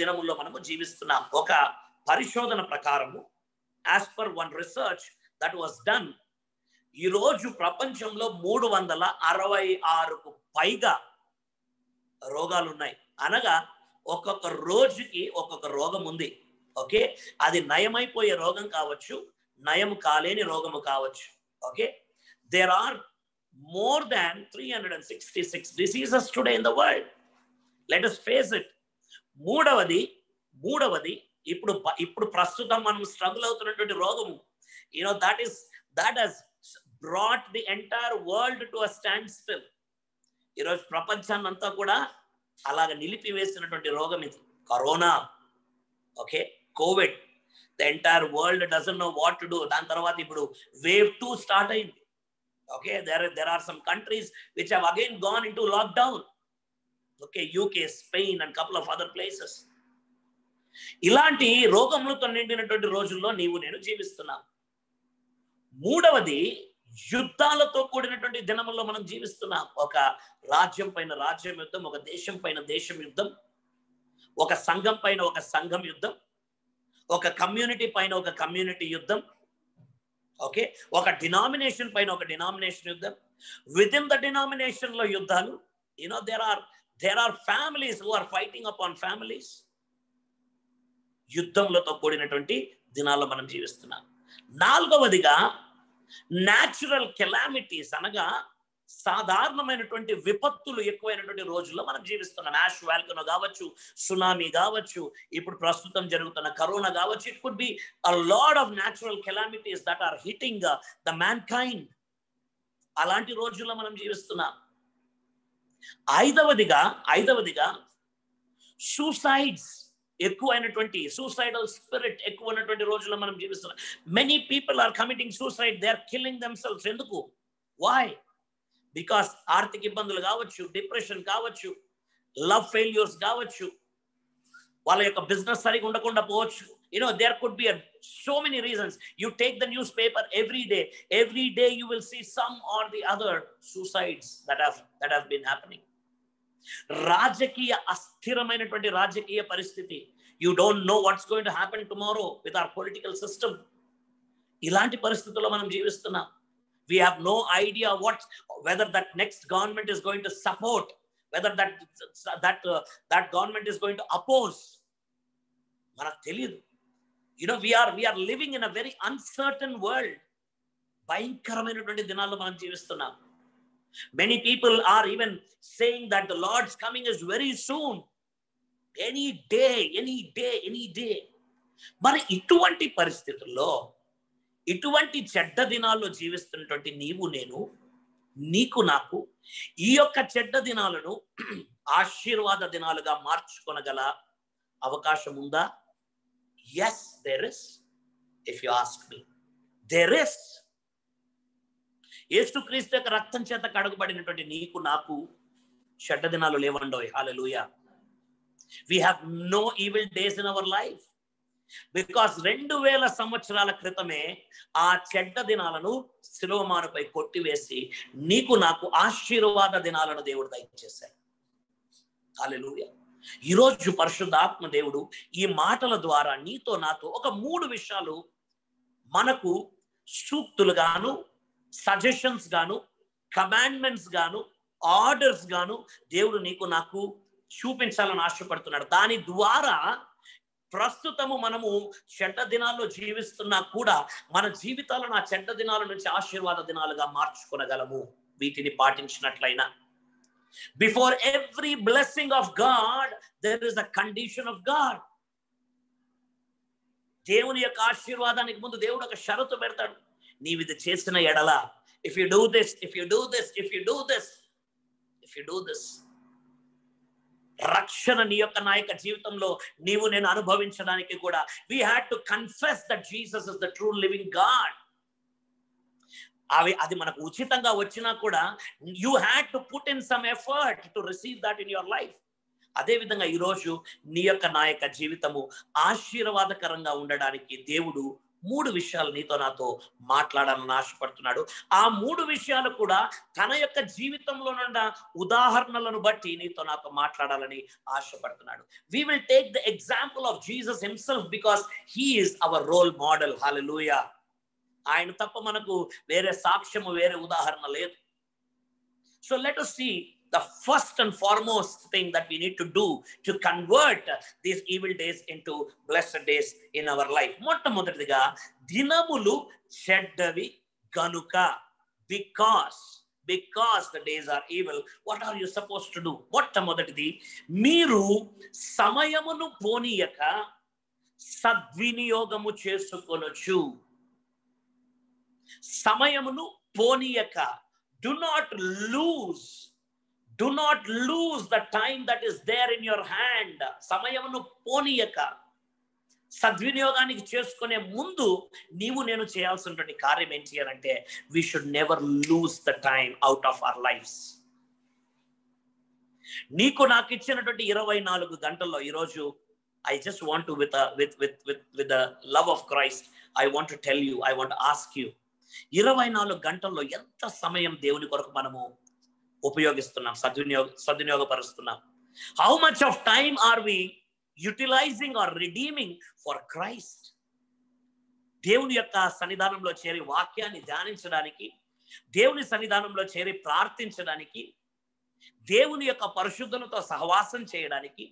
దినముల్లో మనము జీవిస్తున్నాం. ఒక పరిశోధన ప్రకారము, as per one research that was done, ఈ రోజు ప్రపంచంలో 366కు పైగా రోగాలు ఉన్నాయి. అనగా ఒక్కొక్క రోజుకి ఒక్కొక్క రోగం ఉంది. ఓకే, అది నయమైపోయే రోగం కావచ్చు, నయం కాలేని రోగము కావచ్చు. Okay, there are more than 366 diseases today in the world. Let us face it. మూడవది ఇప్పుడు ప్రస్తుతం మనం స్ట్రగుల్ అవుతున్నటువంటి రోగము, that has brought the entire world to a standstill. ఈరోజు ప్రపంచాన్ని అంతా కూడా అలాగ నిలిపివేసినటువంటి రోగం ఇది corona. Okay, Covid. the entire world doesn't know what to do. దాని తర్వాత ఇప్పుడు wave 2 స్టార్ట్ అయింది. Okay, there are some countries which have again gone into lockdown. Okay, UK, Spain and couple of other places. ఇలాంటి రోగములతో నిండినటువంటి రోజుల్లో నీవు నేను జీవిస్తున్నాం. మూడవది, యుద్ధాలతో కూడినటువంటి దినముల్లో మనం జీవిస్తున్నాం. ఒక రాజ్యం పైన రాజ్యం యుద్ధం, ఒక దేశం పైన దేశం యుద్ధం, ఒక సంఘం పైన ఒక సంఘం యుద్ధం, ఒక కమ్యూనిటీ పైన ఒక కమ్యూనిటీ యుద్ధం. ఓకే, ఒక డినామినేషన్ పైన ఒక డినామినేషన్ యుద్ధం. విత్ ఇన్ ద డినామినేషన్ లో యుద్ధాలు. there are families who are fighting upon families. యుద్ధములతో కూడినటువంటి దినాల్లో మనం జీవిస్తున్నాం. నాలుగవదిగా, న్యాచురల్ కెలామిటీస్ అనగా సాధారణమైనటువంటి విపత్తులు ఎక్కువైనటువంటి రోజుల్లో మనం జీవిస్తున్నాం. యాష్ వాల్కనో కావచ్చు, సునామీ కావచ్చు, ఇప్పుడు ప్రస్తుతం జరుగుతున్న కరోనా కావచ్చు. It could be a lot of natural calamities that are hitting the mankind. అలాంటి రోజుల్లో మనం జీవిస్తున్నాం. ఐదవదిగా సూసైడ్స్ ఎక్కువైనటువంటి, సూసైడల్ స్పిరిట్ ఎక్కువ ఉన్నటువంటి రోజుల్లో మనం జీవిస్తున్నాం. Many people are committing suicide, they are killing themselves. ఎందుకు? వై? బికాస్ ఆర్థిక ఇబ్బందులు కావచ్చు, డిప్రెషన్ కావచ్చు, లవ్ ఫెయిల్యూర్స్ కావచ్చు, వాళ్ళ యొక్క బిజినెస్ సరిగా ఉండకుండా పోవచ్చు. There could be so many reasons. You take the newspaper every day you will see some or the other suicides that have been happening. రాజకీయ అస్థిరమైనటువంటి రాజకీయ పరిస్థితి. You don't know what's going to happen tomorrow with our political system. ఇలాంటి పరిస్థితుల్లో మనం జీవిస్తున్నాం. We have no idea whether that next government is going to support, whether that government is going to oppose. మనకు తెలియదు. We are living in a very uncertain world. భయంకరమైనటువంటి దినాల్లో మనం జీవిస్తున్నాం. Many people are even saying that the Lord's coming is very soon. Any day. మరి ఇటువంటి పరిస్థితుల్లో, ఇటువంటి చెడ్డ దినాల్లో జీవిస్తున్నటువంటి నీవు నేను, నీకు నాకు ఈ యొక్క చెడ్డ దినాలను ఆశీర్వాద దినాలుగా మార్చుకొనగల అవకాశం ఉందా? Yes, there is. If you ask me, there is. యేసుక్రీస్తు యొక్క రక్తం చేత కడగబడినటువంటి నీకు నాకు చెడ్డ దినాలు లేవండోయ్. హల్లెలూయా. We have no evil days in our life. Because 2000 సంవత్సరాల క్రితమే ఆ చెడ్డ దినాలను శిలువమానుపై కొట్టివేసి నీకు నాకు ఆశీర్వాద దినాలను దేవుడు దయచేశాడు. హల్లెలూయా. ఈరోజు పరిశుద్ధాత్మ దేవుడు ఈ మాటల ద్వారా నీతో నాతో ఒక 3 విషయాలు మనకు సూక్తులు గాను, సజెషన్స్ గాను, కమాండ్మెంట్స్ గాను, ఆర్డర్స్ గాను దేవుడు నీకు నాకు చూపించాలని ఆశపడుతున్నాడు. దాని ద్వారా ప్రస్తుతము మనము చెడ్డ దినాల్లో జీవిస్తున్నా కూడా మన జీవితాలను ఆ చెడ్డ దినాల నుంచి ఆశీర్వాద దినాలుగా మార్చుకొనగలము వీటిని పాటించినట్లయినా. Before every blessing of God, there is a condition of God. దేవుని యొక్క ఆశీర్వాదానికి ముందు దేవుడు ఒక షరతు పెడతాడు. నీవు ఇది చేసిన ఎడల, if you do this, రక్షణ నీ యొక్క నా యొక్క జీవితంలో నీవు నేను అనుభవించడానికి కూడా we had to confess that Jesus is the true living God. అది మనకు ఉచితంగా వచ్చినా కూడా you had to put in some effort to receive that in your life. అదే విధంగా ఈరోజు నీ యొక్క నా యొక్క జీవితము ఆశీర్వాదకరంగా ఉండడానికి దేవుడు 3 విషయాలు నీతో నాతో మాట్లాడాలని ఆశపడుతున్నాడు. ఆ 3 విషయాలు కూడా తన యొక్క జీవితంలో ఉన్న ఉదాహరణలను బట్టి నీతో నాతో మాట్లాడాలని ఆశపడుతున్నాడు. We will take the example of Jesus himself because he is our role model. Hallelujah. ఆయన తప్ప మనకు వేరే సాక్ష్యము, వేరే ఉదాహరణ లేదు. So let us see the first and foremost thing that we need to do to convert these evil days into blessed days in our life. మొట్టమొదటిగా దినములు చెడ్డవి గనుక, because the days are evil, what are you supposed to do? మొట్టమొదటిది, మీరు సమయమును పోనీయక సద్వినియోగము చేసుకొనొచ్చు. సమయమును పోనీయక, do not lose the time that is there in your hand. సమయమును పోనీయక, సద్వినియోగానికి చేసుకునే ముందు నీవు నేను చేయాల్సినటువంటి కార్యం ఏంటి అని అంటే, we should never lose the time out of our lives. నీకు నాకు ఇచ్చినటువంటి 24 గంటల్లో ఈరోజు I just want to with the love of Christ, I want to tell you, I want to ask you, 24 గంటల్లో ఎంత సమయం దేవుని కొరకు మనము ఉపయోగిస్తున్నాం, సద్వినియోగపరుస్తున్నాం? How much of time are we utilizing or redeeming for Christ? దేవుని యొక్క సన్నిధానంలో చేరి వాక్యాన్ని ధ్యానించడానికి, దేవుని సన్నిధానంలో చేరి ప్రార్థించడానికి, దేవుని యొక్క పరిశుద్ధులతో సహవాసం చేయడానికి,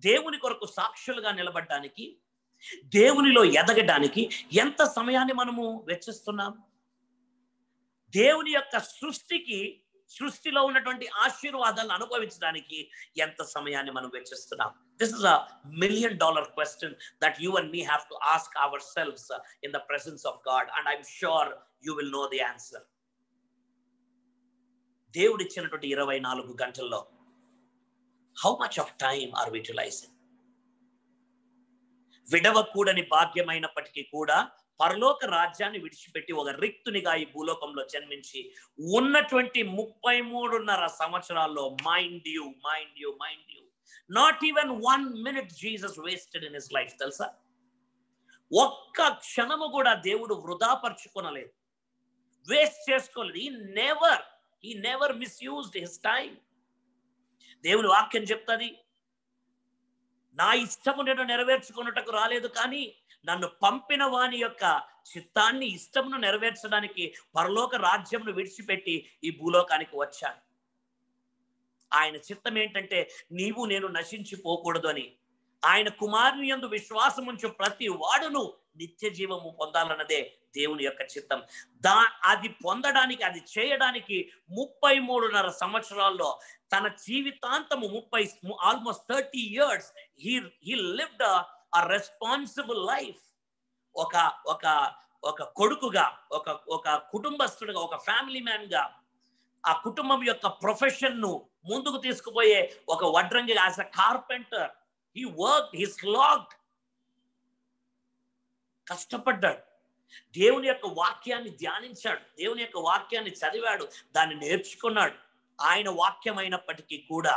దేవుని కొరకు సాక్షులుగా నిలబడడానికి, దేవునిలో ఎదగడానికి ఎంత సమయాన్ని మనము వెచ్చిస్తున్నాం? దేవుని యొక్క సృష్టికి సృష్టిలో ఉన్నటువంటి ఆశీర్వాదాలను అనుభవించడానికి ఎంత సమయాన్ని మనం వెచ్చిస్తున్నాం? This is a $1 million question that you and me have to ask ourselves in the presence of God, and I'm sure you will know the answer. దేవుడు ఇచ్చినటువంటి 24 గంటల్లో how much of time are we utilizing? విడవకూడని భాగ్యమైనప్పటికీ కూడా పరలోక రాజ్యాన్ని విడిచిపెట్టి ఒక రిక్తునిగా ఈ భూలోకంలో జన్మించి ఉన్నటువంటి 33.5 సంవత్సరాల్లో mind you not even 1 minute Jesus wasted in his life. తెలుసా? ఒక్క క్షణము కూడా దేవుడు వృధా పరుచుకోనలేదు, వేస్ట్ చేసుకోలేదు. he never misused his time. దేవుని వాక్యం చెప్తుంది, నా ఇష్టము నేను నెరవేర్చుకున్నటకు రాలేదు, కానీ నన్ను పంపిన వాని యొక్క చిత్తాన్ని, ఇష్టమును నెరవేర్చడానికి పరలోక రాజ్యమును విడిచిపెట్టి ఈ భూలోకానికి వచ్చాను. ఆయన చిత్తం ఏంటంటే నీవు నేను నశించిపోకూడదు అని. ఆయన కుమారుని యందు విశ్వాసం ఉంచు ప్రతి వాడును నిత్య జీవము పొందాలన్నదే దేవుని యొక్క చిత్తం. అది పొందడానికి, అది చేయడానికి 33.5 సంవత్సరాల్లో తన జీవితాంతము almost 30 years he lived a responsible life. ఒక కొడుకుగా, ఒక కుటుంబస్తుడిగా, ఒక ఫ్యామిలీ మ్యాన్ గా ఆ కుటుంబం యొక్క ప్రొఫెషన్ ను ముందుకు తీసుకుపోయే ఒక వడ్రంగి, as a carpenter he worked, he slogged, కష్టపడ్డాడు. దేవుని యొక్క వాక్యాన్ని ధ్యానించాడు, దేవుని యొక్క వాక్యాన్ని చదివాడు, దాన్ని నేర్చుకున్నాడు. ఆయన వాక్యం అయినప్పటికీ కూడా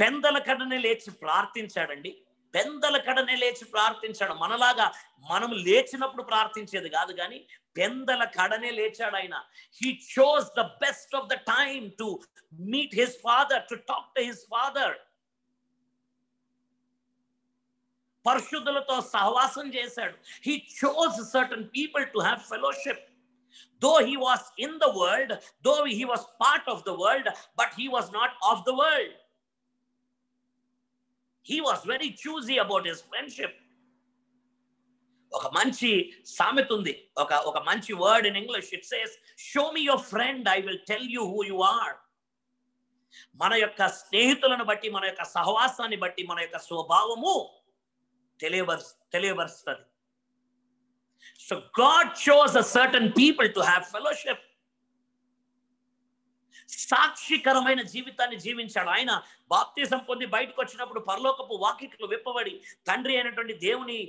పెందల కడనే లేచి ప్రార్థించాడండి. పెందల కడనే లేచి ప్రార్థించాడు. మనలాగా మనం లేచినప్పుడు ప్రార్థించేది కాదు, కానీ పెందల కడనే లేచాడు ఆయన. He chose the best of the time to meet his father, to talk to his father. పరిశుద్ధులతో సహవాసం చేశాడు. He chose certain people to have fellowship. Though he was in the world, though he was part of the world, but he was not of the world. He was very choosy about his friendship. ఒక మంచి సామెత ఉంది, ఒక మంచి word in English. It says, show me your friend, I will tell you who you are. మన యొక్క స్నేహితులను బట్టి, మన యొక్క సహవాసాన్ని బట్టి మన యొక్క స్వభావము తెలియబరుస్తుంది. So God chose a certain people to have fellowship. సాక్షికరమైన జీవితాన్ని జీవించాడు. ఆయన బాప్తిజం పొంది బయటకు వచ్చినప్పుడు పరలోకపు వాకిట్లు విప్పబడి తండ్రి అయినటువంటి దేవుని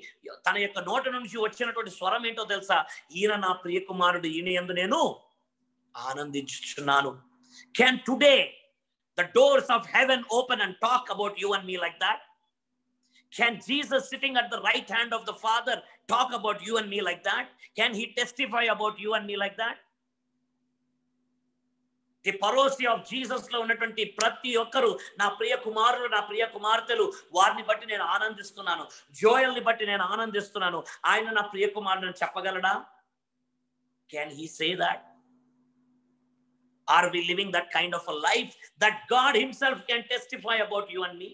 తన యొక్క నోట నుంచి వచ్చినటువంటి స్వరం ఏంటో తెలుసా? ఈయన నా ప్రియ కుమారుడు, ఈయన యందు నేను ఆనందించుచున్నాను. Can today the doors of heaven open and talk about you and me like that? Can Jesus sitting at the right hand of the Father talk about you and me like that? Can he testify about you and me like that? The parosia of Jesus లో ఉన్నటువంటి ప్రతి ఒక్కరు నా ప్రియ కుమారులు, నా ప్రియ కుమార్తెలు, వారిని బట్టి నేను ఆనందిస్తున్నాను, జోయల్ని బట్టి నేను ఆనందిస్తున్నాను, ఆయన నా ప్రియ కుమారుడు చెప్పగలడా? Can he say that? Are we living that kind of a life that God himself can testify about you and me?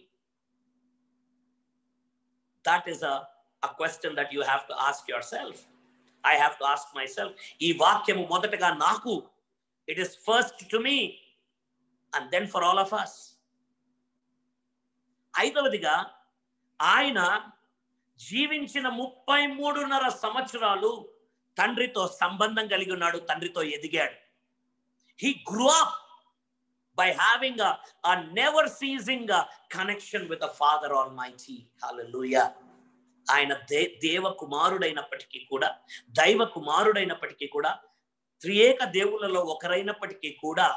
That is a question that you have to ask yourself. I have to ask myself. ఈ వాక్యము మొదటగా నాకు, it is first to me and then for all of us. ఐదవదిగా ఆయన జీవించిన 33.5 సంవత్సరాలు తండ్రితో సంబంధం కలిగి ఉన్నాడు, తండ్రితో ఎదిగాడు. He grew up by having a never ceasing connection with the Father Almighty. Hallelujah. ఆయన దేవ కుమారుడైనప్పటికీ కూడా, దైవ కుమారుడైనప్పటికీ కూడా, త్రియేక దేవులలో ఒకరైనప్పటికీ కూడా,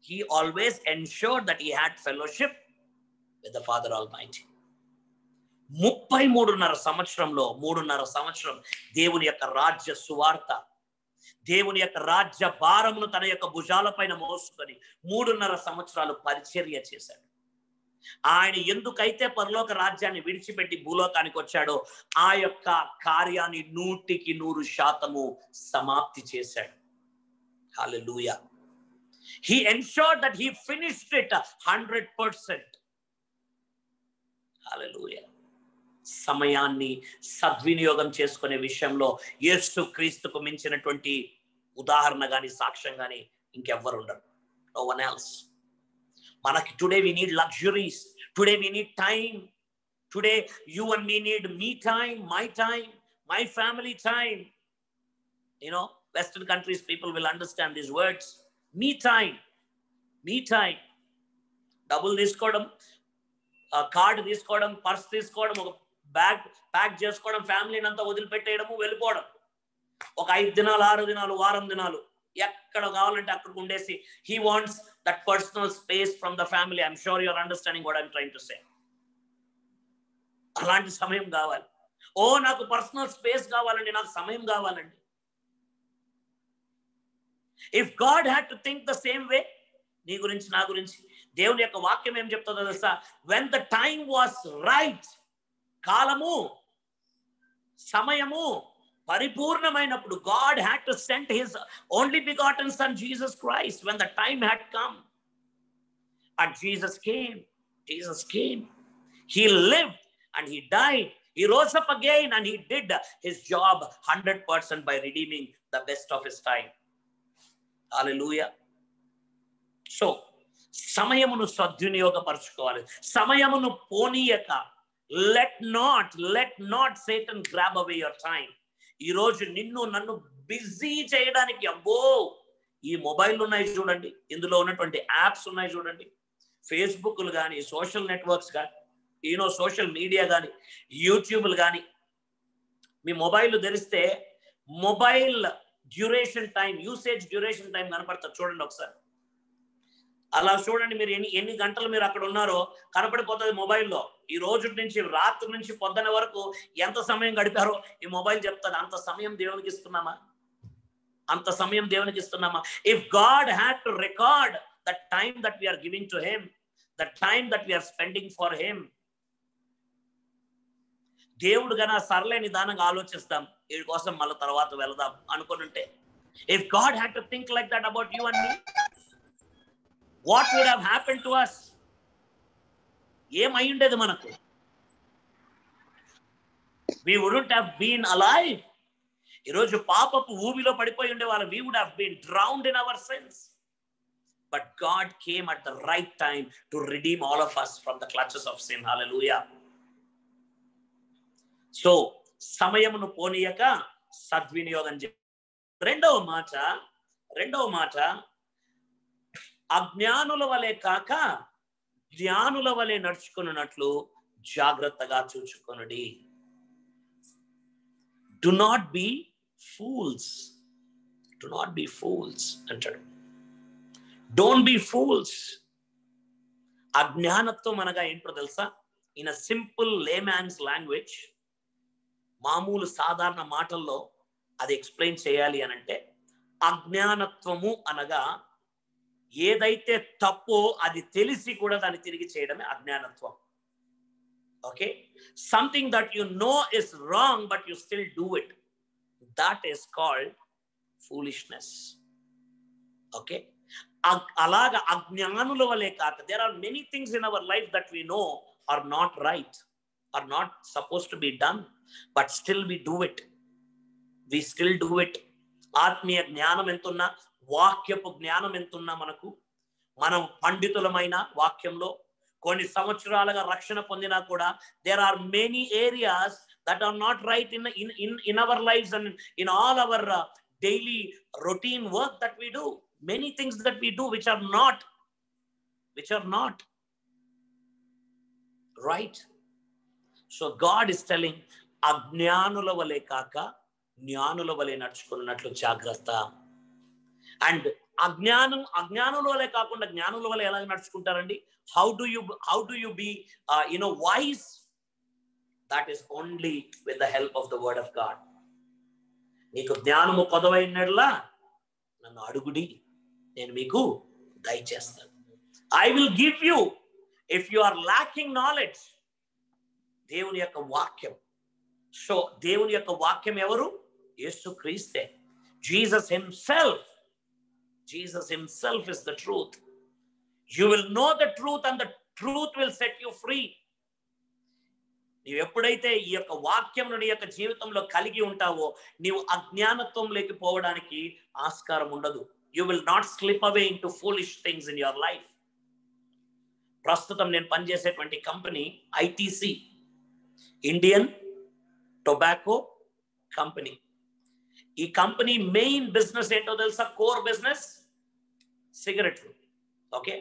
he always ensured that he had fellowship with the Father Almighty. 33.5 సంవత్సరంలో 3.5 సంవత్సరం దేవుని యొక్క రాజ్య సువార్త, దేవుని యొక్క రాజ్య భారమును తన యొక్క భుజాలపైన మోసుకొని 3.5 సంవత్సరాలు పరిచర్య చేశాడు. ఆయన ఎందుకైతే పరలోక రాజ్యాన్ని విడిచిపెట్టి భూలోకానికి వచ్చాడో ఆ యొక్క కార్యాన్ని 100% సమాప్తి చేశాడు. హల్లెలూయా. He ensured that he finished it 100%. హల్లెలూయా. సమయాన్ని సద్వినియోగం చేసుకునే విషయంలో యేసు క్రీస్తుకు మించినటువంటి ఉదాహరణ కానీ సాక్ష్యం కానీ ఇంకెవ్వరు ఉండరు. No one else. మనకి today we need luxuries, today we need time, today you and me need my time, my family time. Western countries people will understand these words. Me time. డబ్బులు తీసుకోవడం, కార్డు తీసుకోవడం, purse తీసుకోవడం, ఒక bag pack చేసుకోవడం, ఫ్యామిలీని అంతా వదిలిపెట్టేయడము, వెళ్ళిపోవడం. ఒక 5 దినాలు, 6 దినాలు, వారం దినాలు ఎక్కడ కావాలంటే అక్కడికి ఉండేసి he wants that personal space from the family. I'm sure you're understanding what I'm trying to say. అలాంటి సమయం కావాలి. నాకు పర్సనల్ స్పేస్ కావాలండి, నాకు సమయం కావాలండి. If God had to think the same way, నీ గురించి నా గురించి దేవుని యొక్క వాక్యం ఏం చెప్తుందో తెలుసా? When the time was right, కాలము సమయము పరిపూర్ణమైనప్పుడు God had to send his only begotten son Jesus Christ when the time had come. And Jesus came. He lived and he died. He rose up again and he did his job 100% by redeeming the best of his time. Hallelujah. So సమయమును సద్వినియోగపరచుకోవాలి. సమయమును పోనీయక, let not Satan grab away your time. ఈరోజు నిన్ను నన్ను busy చేయడానికి ఈ mobile ఉన్నాయి చూడండి, ఇందులో ఉన్నటువంటి యాప్స్ ఉన్నాయి చూడండి, ఫేస్బుక్లు కానీ, సోషల్ నెట్వర్క్స్ కానీ, సోషల్ మీడియా కానీ, యూట్యూబ్లు కానీ. మీ మొబైల్ తెరిస్తే mobile duration time, usage duration time కనపడుతుంది చూడండి ఒకసారి. అలా చూడండి, మీరు ఎన్ని గంటలు మీరు అక్కడ ఉన్నారో కనపడిపోతుంది మొబైల్లో. ఈ రోజు నుంచి రాత్రి నుంచి పొద్దున వరకు ఎంత సమయం గడిపారో ఈ మొబైల్ చెప్తాను. అంత సమయం దేవునికి ఇస్తున్నామా? If God had to record the time that we're giving to him, the time that we're spending for him, దేవుడు గన సర్లే నిదానంగా ఆలోచిస్తాం, వీడి కోసం మళ్ళీ తర్వాత వెళదాం అనుకుని ఉంటే, if God had to think like that about you and me, what would have happened to us? ఏమై ఉండేది మనకు? we wouldn't have been alive. ఈరోజు పాపపు ఊబిలో పడిపోయి ఉండేవాళ్ళం. we would have been drowned in our sins. But God came at the right time to redeem all of us from the clutches of sin. Hallelujah. So సమయమును పోనీయక సద్వినియోగం చేయాలి. రెండవ మాట అజ్ఞానుల వలె కాక జ్ఞానుల వలె నడుచుకున్నట్లు జాగ్రత్తగా చూచుకొనుడి. Do not be fools అంటాడు. Don't be fools. అజ్ఞానత్వం అనగా ఏంటో తెలుసా? ఇన్ అ సింపుల్ లేమ్యాన్స్ లాంగ్వేజ్, మామూలు సాధారణ మాటల్లో అది ఎక్స్ప్లెయిన్ చేయాలి అని అంటే, అజ్ఞానత్వము అనగా ఏదైతే తప్పో అది తెలిసి కూడా దాన్ని తిరిగి చేయడమే అజ్ఞానత్వం. Okay, something that you know is wrong but you still do it, that is called foolishness. Okay, అలాగా అజ్ఞానుల వలె కాక, there are many things in our life that we know are not right, or not suppose to be done, but still we do it. ఆత్మీయ జ్ఞానం ఎంతున్నా, వాక్యపు జ్ఞానం ఎంతున్నా, మనం పండితులమైన వాక్యంలో కొన్ని సంవత్సరాలుగా రక్షణ పొందినా కూడా there are many areas that are not right in our lives and in all our daily routine work that we do. Many things that we do which are not right. So God is telling, అజ్ఞానుల వలె కాక జ్ఞానుల వలె నడుచుకున్నట్లు జాగ్రత్త. And అజ్ఞానుల వలె కాకుండా జ్ఞానుల వలె ఎలా నడుచుకుంటారండి? How do you be wise? That is only with the help of the word of God. నీకు జ్ఞానము కొదవైనట్లా నన్ను అడుగుడి, నేను మీకు దయచేస్తాను. I will give you, if you are lacking knowledge. దేవుని యొక్క వాక్యం. సో దేవుని యొక్క వాక్యం ఎవరు? యేసుక్రీస్తే. Jesus himself is the truth. You will know the truth and the truth will set you free. నీవు ఎప్పుడైతే ఈ యొక్క వాక్యమును నీ యొక్క జీవితంలో కలిగి ఉంటావో నీవు అజ్ఞానత్వంలోకి పోవడానికి ఆస్కారం ఉండదు. You will not slip away in to foolish things in your life. ప్రస్తుతం నేను పనిచేసేటువంటి company ITC, Indian tobacco company. ఈ కంపెనీ మెయిన్ బిజినెస్ ఏంటో తెలుసా? కోర్ బిజినెస్ సిగరెట్లు. ఓకే,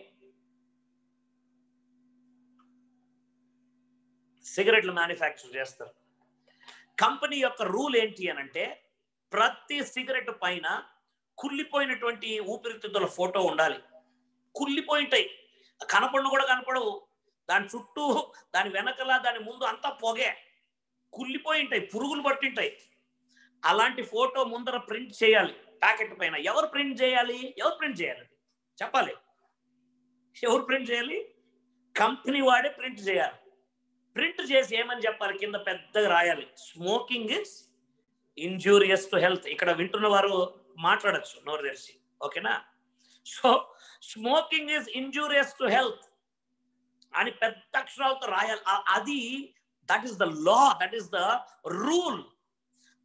సిగరెట్లు మ్యానుఫ్యాక్చర్ చేస్తారు. కంపెనీ యొక్క రూల్ ఏంటి అని అంటే ప్రతి సిగరెట్ పైన కుళ్ళిపోయినటువంటి ఊపిరితిత్తుల ఫోటో ఉండాలి. కుళ్ళిపోయింటాయి, కనపడను కూడా కనపడవు, దాని చుట్టూ దాని వెనకల దాని ముందు అంతా పొగే, కుళ్ళిపోయింటాయి, పురుగులు పట్టింటాయి. అలాంటి ఫోటో ముందర ప్రింట్ చేయాలి ప్యాకెట్ పైన. ఎవరు ప్రింట్ చేయాలి? ఎవరు ప్రింట్ చేయాలి చెప్పాలి. ఎవరు ప్రింట్ చేయాలి? కంపెనీ వాడే ప్రింట్ చేయాలి. ప్రింట్ చేసి ఏమని చెప్పాలి? కింద పెద్దగా రాయాలి, smoking is injurious to health. ఇక్కడ వింటున్న వారు మాట్లాడచ్చు నోరు తెరిచి, ఓకేనా? So smoking is injurious to health అని పెద్ద అక్షరాలతో రాయాలి. అది that is the law, that is the rule.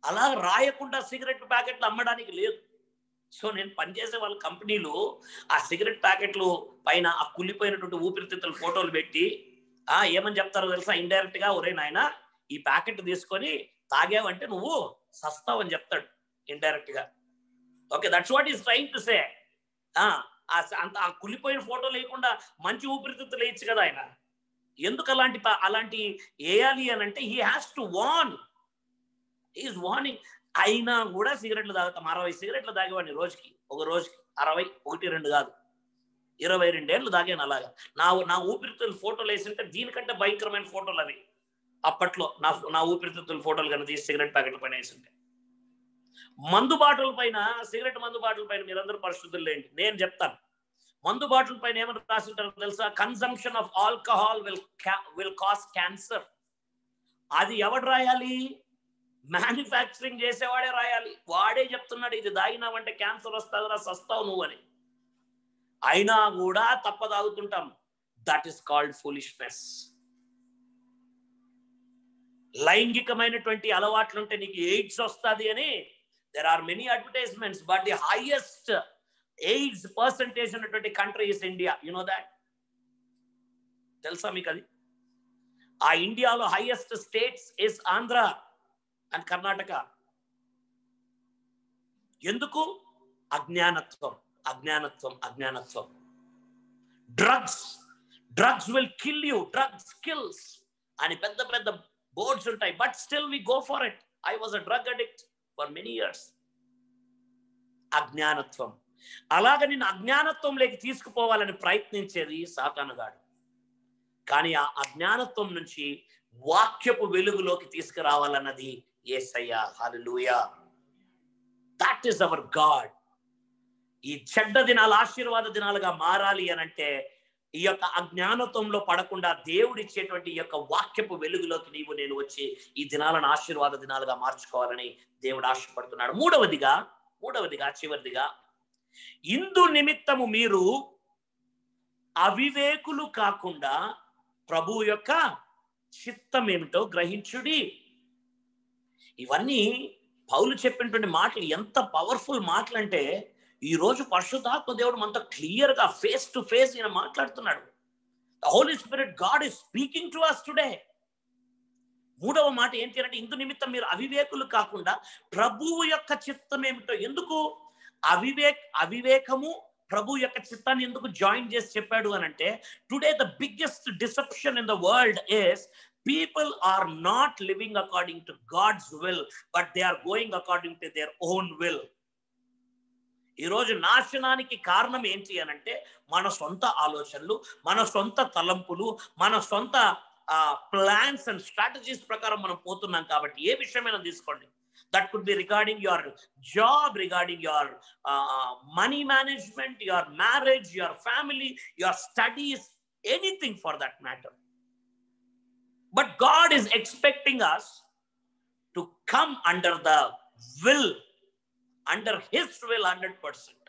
అలా రాయకుండా సిగరెట్ ప్యాకెట్లు అమ్మడానికి లేదు. సో నేను పనిచేసే వాళ్ళ కంపెనీలు ఆ సిగరెట్ ప్యాకెట్లు పైన ఆ కుళ్ళిపోయినటువంటి ఊపిరితిత్తుల ఫోటోలు పెట్టి ఏమని చెప్తారో తెలుసా? ఇండైరెక్ట్ గా, ఒరే నాయన ఈ ప్యాకెట్ తీసుకొని తాగావంటే నువ్వు సస్తావు అని చెప్తాడు ఇండైరెక్ట్ గా. Okay, that's what is trying to say. అంత ఆ కుళ్ళిపోయిన ఫోటో లేకుండా మంచి ఊపిరితిత్తులు వేయచ్చు కదా ఆయన. ఎందుకు అలాంటి వేయాలి అని అంటే he has to warn, is warning. అయినా కూడా సిగరెట్లు తాగుతాం. 60 సిగరెట్లు తాగేవాడిని రోజుకి. ఒక రోజుకి 60, 1, 2 కాదు, 22 ఏళ్ళు తాగాను. అలాగా నా ఊపిరితిత్తుల ఫోటోలు వేసింటే దీనికంటే భయంకరమైన ఫోటోలు అవి. అప్పట్లో నా ఊపిరితిత్తుల ఫోటోలు కన్నా తీసి సిగరెట్ ప్యాకెట్ల పైన వేసింటే. మందు బాటల పైన, సిగరెట్ మందు బాటల పైన మీరందరూ పరిశుద్ధులు లేండి, నేను చెప్తాను. మందు బాటల పైన ఏమని రాసింటారో తెలుసా? Consumption of alcohol will cause cancer. అది ఎవడు రాయాలి? మ్యానుఫ్యాక్చరింగ్ చేసేవాడే రాయాలి. వాడే చెప్తున్నాడు ఇది తాగినావంటే క్యాన్సర్ వస్తుందిరా, సస్తావు నువ్వు అని. అయినా కూడా తప్ప తాగుతుంటాం. That is called foolishness. లైంగికమైనటువంటి అలవాట్లుంటే నీకు ఎయిడ్స్ వస్తుంది అని there are many advertisements, but the highest AIDS percentage ఉన్నటువంటి country is India. You know that? తెలుసా మీకు అది? ఆ ఇండియాలో highest states is Andhra and Karnataka. ఎందుకు? అజ్ఞానత్వం, అజ్ఞానత్వం, అజ్ఞానత్వం. Drugs will kill you, drugs kills అని పెద్ద పెద్ద బోర్డ్స్ ఉంటాయి. But still we go for it. I was a drug addict for many years. అజ్ఞానత్వం. అలాగ నిన్ను అజ్ఞానత్వంలోకి తీసుకుపోవాలని ప్రయత్నించేది సాతానుగాడు. కానీ ఆ అజ్ఞానత్వం నుంచి వాక్యపు వెలుగులోకి తీసుకురావాలన్నది యేసయ్య. Hallelujah. That is our God. ఈ చెడ్డ దినాలు ఆశీర్వాద దినాలుగా మారాలి అనంటే ఈ యొక్క అజ్ఞానత్వంలో పడకుండా దేవుడిచ్చేటువంటి ఈ యొక్క వాక్యపు వెలుగులోకి నీవు నేను వచ్చి ఈ దినాలను ఆశీర్వాద దినాలుగా మార్చుకోవాలని దేవుడు ఆశపడుతున్నాడు. మూడవదిగా చివరిదిగా, ఇందు నిమిత్తము మీరు అవివేకులు కాకుండా ప్రభు యొక్క చిత్తం ఏమిటో గ్రహించుడి. ఇవన్నీ పౌలు చెప్పినటువంటి మాటలు ఎంత పవర్ఫుల్ మాటలు అంటే, ఈ రోజు పరిశుద్ధాత్మ దేవుడు మనతో క్లియర్ గా ఫేస్ టు ఫేస్ ఈయన మాట్లాడుతున్నాడు. The Holy Spirit God is speaking to us today. మూడవ మాట ఏంటి అంటే, ఇందు నిమిత్తం మీరు అవివేకులు కాకుండా ప్రభువు యొక్క చిత్తం ఏమిటో. ఎందుకు అవివేకము ప్రభు యొక్క చిత్తాన్ని ఎందుకు జాయిన్ చేసి చెప్పాడు అని అంటే, today the biggest deception in the world is people are not living according to God's will, but they are going according to their own will. ఈ రోజు నాశనానికి కారణం ఏంటి అని అంటే, మన సొంత ఆలోచనలు, మన సొంత తలంపులు, మన సొంత ప్లాన్స్ అండ్ స్ట్రాటజీస్ ప్రకారం మనం పోతున్నాం. కాబట్టి ఏ విషయమైనా తీసుకోండి, that could be regarding your job, regarding your money management, your marriage, your family, your studies, anything for that matter. But God is expecting us to come under the will, under His will 100%.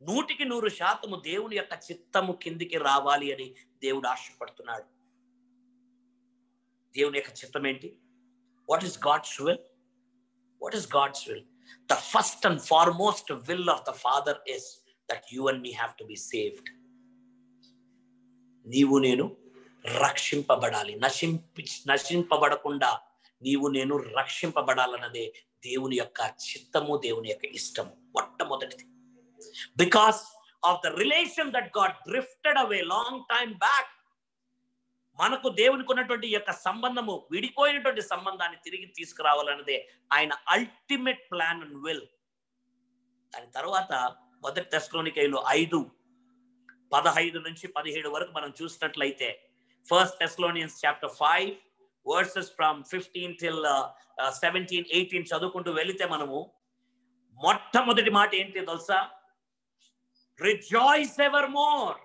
100% దేవుని యొక్క చిత్తము కిందికి రావాలి అని దేవుడు ఆశపడుతున్నాడు. దేవుని యొక్క చిత్తం ఏంటి? What is God's will? What is God's will? The first and foremost will of the Father is that you and me have to be saved. నీవు నేను రక్షింపబడాలి. నశింపబడకుండా నీవు నేను రక్షింపబడాలన్నదే దేవుని యొక్క చిత్తము, దేవుని యొక్క ఇష్టము. మొట్టమొదటిది, because of the relation that God drifted away long time back. మనకు దేవునికి ఉన్నటువంటి యొక్క సంబంధము, విడిపోయినటువంటి సంబంధాన్ని తిరిగి తీసుకురావాలన్నదే ఆయన అల్టిమేట్ ప్లాన్ అండ్ విల్. దాని తర్వాత మొదటి తెస్సలోనికైలో 5:15 నుంచి 17 వరకు మనం చూసినట్లయితే, first Thessalonians chapter 5 verses from 15 till 17, 18 చదువుకుంటూ వెళితే మనము మొట్టమొదటి మాట ఏంటి తెలుసా? Rejoice evermore.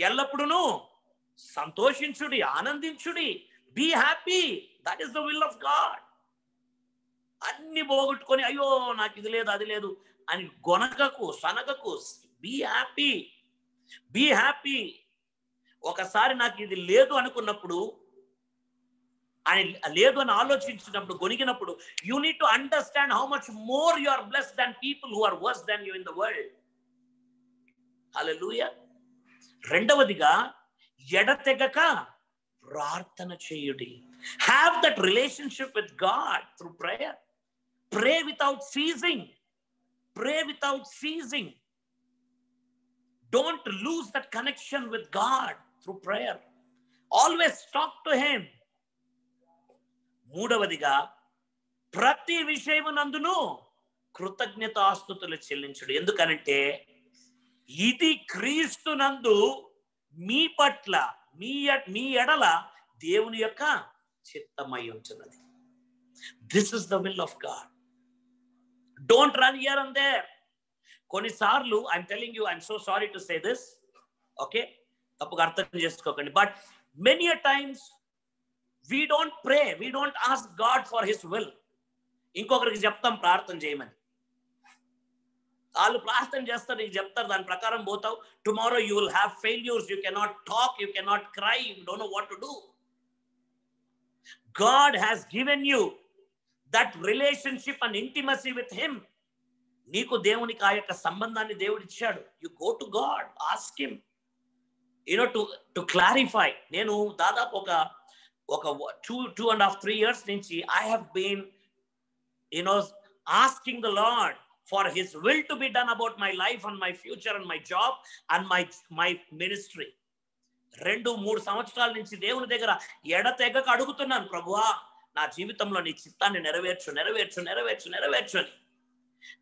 ఎల్లప్పుడూ సంతోషించుడి, ఆనందించుడి. Be happy. That is the will of God. అన్ని పోగొట్టుకొని అయ్యో నాకు ఇది లేదు అది లేదు అని గొనగకు, సనగకు. Be happy, be happy. ఒకసారి నాకు ఇది లేదు అనుకున్నప్పుడు, అని లేదు అని ఆలోచించినప్పుడు, గొనిగినప్పుడు, you need to understand how much more you are blessed than people who are worse than you in the world. Hallelujah. రెండవదిగా, ఎడతెగక ప్రార్థన చేయుడి. Have that relationship with God through prayer. Pray without seizing. Pray without ceasing. Don't lose that connection with God through prayer. Always talk to him. మూడవదిగా, ప్రతి విషయమునందును కృతజ్ఞతాస్తుతులు చెల్లించుడు. ఎందుకనంటే ఇది క్రీస్తునందు మీ పట్ల, మీ ఎడల దేవుని యొక్క చిత్తమై ఉంటున్నది. This is the will of God. Don't run here and there. కొన్నిసార్లు I'm telling you, I'm so sorry to say this, okay, తప్పుగా అర్థం చేసుకోకండి, but many a times we don't pray, we don't ask God for his will. ఇంకొకరికి చెప్తాం ప్రార్థన చేయమని. వాళ్ళు ప్రార్థన చేస్తారు, నీకు చెప్తారు, దాని ప్రకారం పోతావు. Tomorrow you will have failures, you cannot talk, you cannot cry, you don't know what to do. God has given you that relationship and intimacy with him. నీకు దేవునికి ఆ యొక్క సంబంధాన్ని దేవుడు ఇచ్చాడు. You go to God, ask him, to clarify. నేను దాదాపు ఒక 2.5-3 years నుంచి I have been asking the Lord for his will to be done about my life and my future and my job and my ministry. 2-3 సంవత్సరాల నుంచి దేవుని దగ్గర ఎడతెగక అడుగుతున్నాను, ప్రభువా నా జీవితంలో నీ చిత్తాన్ని నెరవేర్చు అని.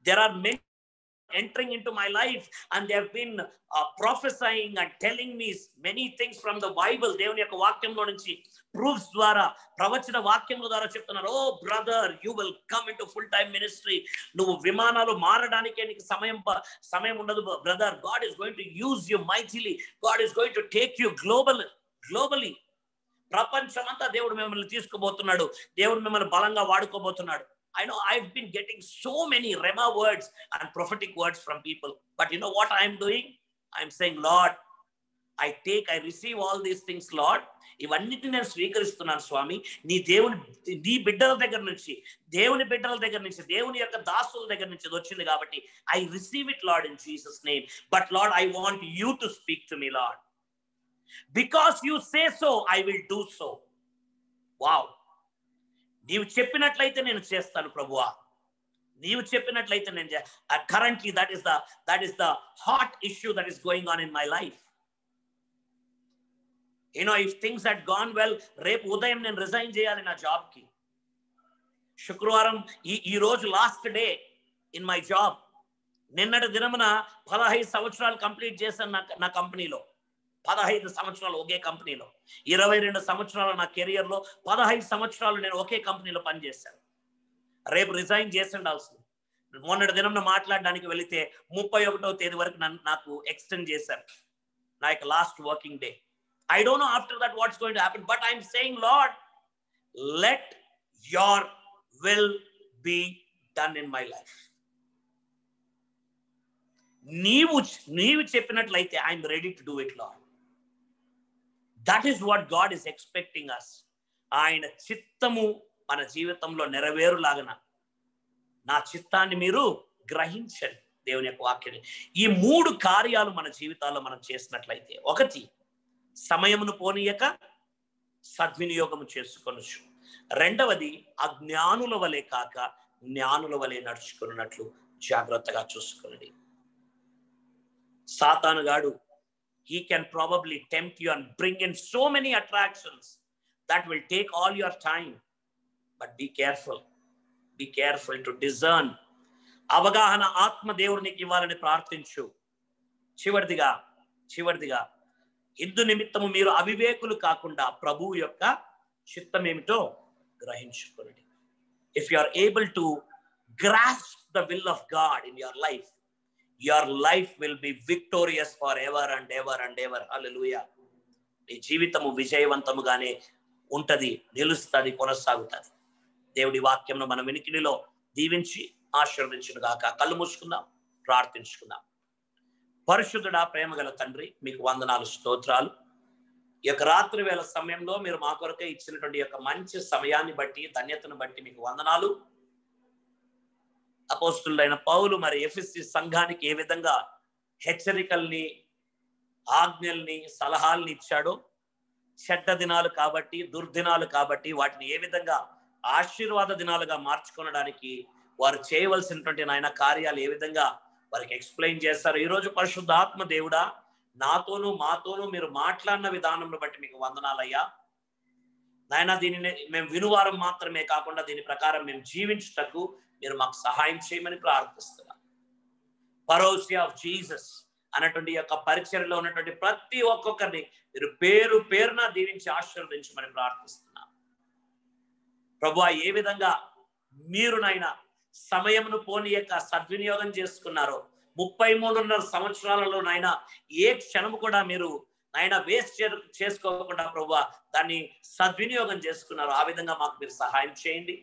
There are many entering into my life and they have been prophesying and telling me many things from the Bible. దేవుని యొక్క వాక్యంలో నుంచి proofs ద్వారా, ప్రవచన వాక్యముల ద్వారా చెప్తున్నారు, ఓ brother, you will come into full time ministry. నువ్వు విమానాలు మారడానికే నీకు సమయం ఉండదు brother. God is going to use you mightily. God is going to take you globally. ప్రపంచమంతా దేవుడు మిమ్మల్ని తీసుకుపోతున్నాడు. దేవుడు మిమ్మల్ని బలంగా వాడుకోబోతున్నాడు. I know I've been getting so many rhema words and prophetic words from people, but you know what I am doing? I am saying, Lord, I receive all these things, Lord. ఇవన్నిటిని నేను స్వీకరిస్తున్నాను స్వామి. నీ బిడ్డల దగ్గర నుంచి, దేవుని బిడ్డల దగ్గర నుంచి, దేవుని యొక్క దాసుల దగ్గర నుంచి వచ్చింది కాబట్టి I receive it, Lord, in Jesus name. But Lord, I want you to speak to me, Lord. Because you say so, I will do so. Wow. నీవు చెప్పినట్లయితే నేను చేస్తాను ప్రభువా. నీవు చెప్పినట్లయితే నేను currently that is the hot issue that is going on in my life. If things had gone well, రేపు ఉదయం నేను రిజైన్ చేయాలి నా జాబ్ కి. శుక్రవారం ఈ రోజు last day in my job. నిన్నటి దినమున 15 సంవత్సరాలు కంప్లీట్ చేశాను నా కంపెనీలో. 15 సంవత్సరాలు ఒకే కంపెనీలో, 22 సంవత్సరాలు నా కెరియర్ లో, 15 సంవత్సరాలు నేను ఒకే కంపెనీలో పనిచేశాను. రేపు రిజైన్ చేసి ఉండాల్సింది. మొన్నటి దినం మాట్లాడడానికి వెళితే 31వ తేదీ వరకు నాకు ఎక్స్టెండ్ చేశారు నా యొక్క last working day. I don't know after that what's going to happen, but I'm saying, Lord, let your will be done in my life. నీవు చెప్పినట్లయితే I'm ready to do it, Lord. That is what God is expecting us. ఆయన చిత్తము మన జీవితంలో నెరవేరులాగన నా చిత్తాన్ని మీరు గ్రహించండి. దేవుని యొక్క వాక్యాన్ని ఈ 3 కార్యాలు మన జీవితాల్లో మనం చేసినట్లయితే, 1 సమయమును పోనీయక సద్వినియోగము చేసుకొనొచ్చు. 2వది అజ్ఞానుల వలె కాక జ్ఞానుల వలె నడుచుకున్నట్లు జాగ్రత్తగా చూసుకోండి. సాతానుగాడు he can probably tempt you and bring in so many attractions that will take all your time, but be careful to discern. అవగాహన ఆత్మ దేవుడు నీకు ఇవ్వాలని ప్రార్థించు. చివరిదిగా ఇందు నిమిత్తము మీరు అవివేకులు కాకుండా ప్రభువు యొక్క చిత్తం ఏమిటో గ్రహించుకోండి. If you are able to grasp the will of God in your life will be victorious forever and ever and ever. Hallelujah. నీ జీవితము విజయవంతముగానే ఉంటది, నిలుస్తుంది, కొనసాగుతుంది. దేవుడి వాక్యంను మన వినికిడిలో దీవించి ఆశీర్వదించును గాక. కళ్ళు మూసుకుందాం, ప్రార్థించుకుందాం. పరిశుద్ధుడా, ప్రేమగల తండ్రి, మీకు వందనాలు, స్తోత్రాలు. ఈ యొక్క రాత్రి వేళ సమయంలో మీరు మా కొరకే ఇచ్చినటువంటి యొక్క మంచి సమయాన్ని బట్టి, ధన్యతను బట్టి మీకు వందనాలు. అపోస్తులైన పౌలు మరి ఎఫెసీ సంఘానికి ఏ విధంగా హెచ్చరికల్ని, ఆజ్ఞల్ని, సలహాల్ని ఇచ్చాడో, చెడ్డ దినాలు కాబట్టి, దుర్దినాలు కాబట్టి వాటిని ఏ విధంగా ఆశీర్వాద దినాలుగా మార్చుకోవడానికి వారు చేయవలసినటువంటి నాయన కార్యాలు ఏ విధంగా వారికి ఎక్స్ప్లెయిన్ చేస్తారు. ఈరోజు పరిశుద్ధాత్మ దేవుడా, నాతోనూ మాతోనూ మీరు మాట్లాడిన విధానంలో బట్టి మీకు వందనాలయ్యా. నాయన దీనిని మేము వినువారం మాత్రమే కాకుండా దీని ప్రకారం మేము జీవించుటకు మీరు మాకు సహాయం చేయమని ప్రార్థిస్తున్నాం. పరోసియా ఆఫ్ జీసస్ అన్నటువంటి యొక్క పరిచర్యలో ఉన్నటువంటి ప్రతి ఒక్కొక్కరిని మీరు పేరు పేరున దీవించి ఆశీర్వదించమని ప్రార్థిస్తున్నాం. ప్రభువా, ఏ విధంగా మీరు నాయన సమయమును పోనీయక సద్వినియోగం చేసుకున్నారో, 33.5 సంవత్సరాలలో నాయన ఏ క్షణము కూడా మీరు నాయన వేస్ట్ చేసుకోకుండా ప్రభువా దాన్ని సద్వినియోగం చేసుకున్నారు. ఆ విధంగా మాకు మీరు సహాయం చేయండి.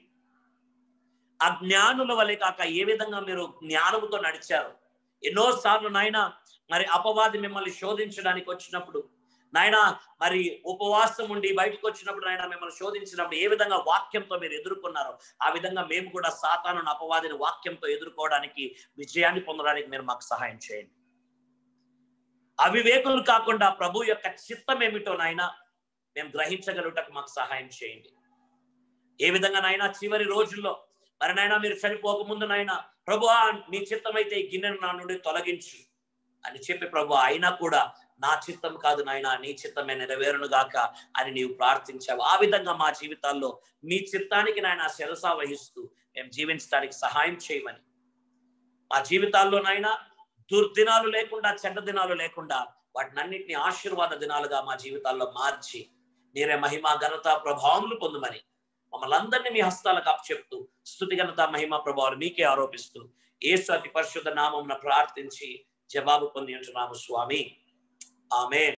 అజ్ఞానుల వలె కాక ఏ విధంగా మీరు జ్ఞానముతో నడిచారు. ఎన్నోసార్లు నాయన మరి అపవాది మిమ్మల్ని శోధించడానికి వచ్చినప్పుడు, నాయన మరి ఉపవాసం ఉండి బయటకు వచ్చినప్పుడు, నాయన మిమ్మల్ని శోధించినప్పుడు ఏ విధంగా వాక్యంతో మీరు ఎదుర్కొన్నారో, ఆ విధంగా మేము కూడా సాతాను అపవాదిని వాక్యంతో ఎదుర్కోవడానికి, విజయాన్ని పొందడానికి మీరు మాకు సహాయం చేయండి. అవివేకులు కాకుండా ప్రభు యొక్క చిత్తం ఏమిటో నాయన మేము గ్రహించగలుగుటకు మాకు సహాయం చేయండి. ఏ విధంగా నాయన చివరి రోజుల్లో మరి నాయన మీరు చనిపోకముందు నాయన ప్రభువా నీ చిత్తం అయితే ఈ గిన్నెను నా నుండి తొలగించు అని చెప్పి ప్రభు అయినా కూడా నా చిత్తం కాదు నాయన నీ చిత్తమే నెరవేరును గాక అని నీవు ప్రార్థించావు. ఆ విధంగా మా జీవితాల్లో మీ చిత్తానికి నాయన శిరస వహిస్తూ మేము జీవించడానికి సహాయం చేయమని, మా జీవితాల్లో నాయన దుర్దినాలు లేకుండా, చెడ్డ దినాలు లేకుండా వాటినన్నింటినీ ఆశీర్వాద దినాలుగా మా జీవితాల్లో మార్చి మీరే మహిమ, ఘనత, ప్రభావములు పొందమని మమ్మల్ని అందరినీ మీ హస్తాలకు అప్పచెప్తూ స్తుతి, ఘనత, మహిమ, ప్రభావాలు మీకే ఆరోపిస్తూ యేసు అతి పరిశుద్ధ నామమున ప్రార్థించి జవాబు పొంది ఉంటున్నాము స్వామి. ఆమేన్.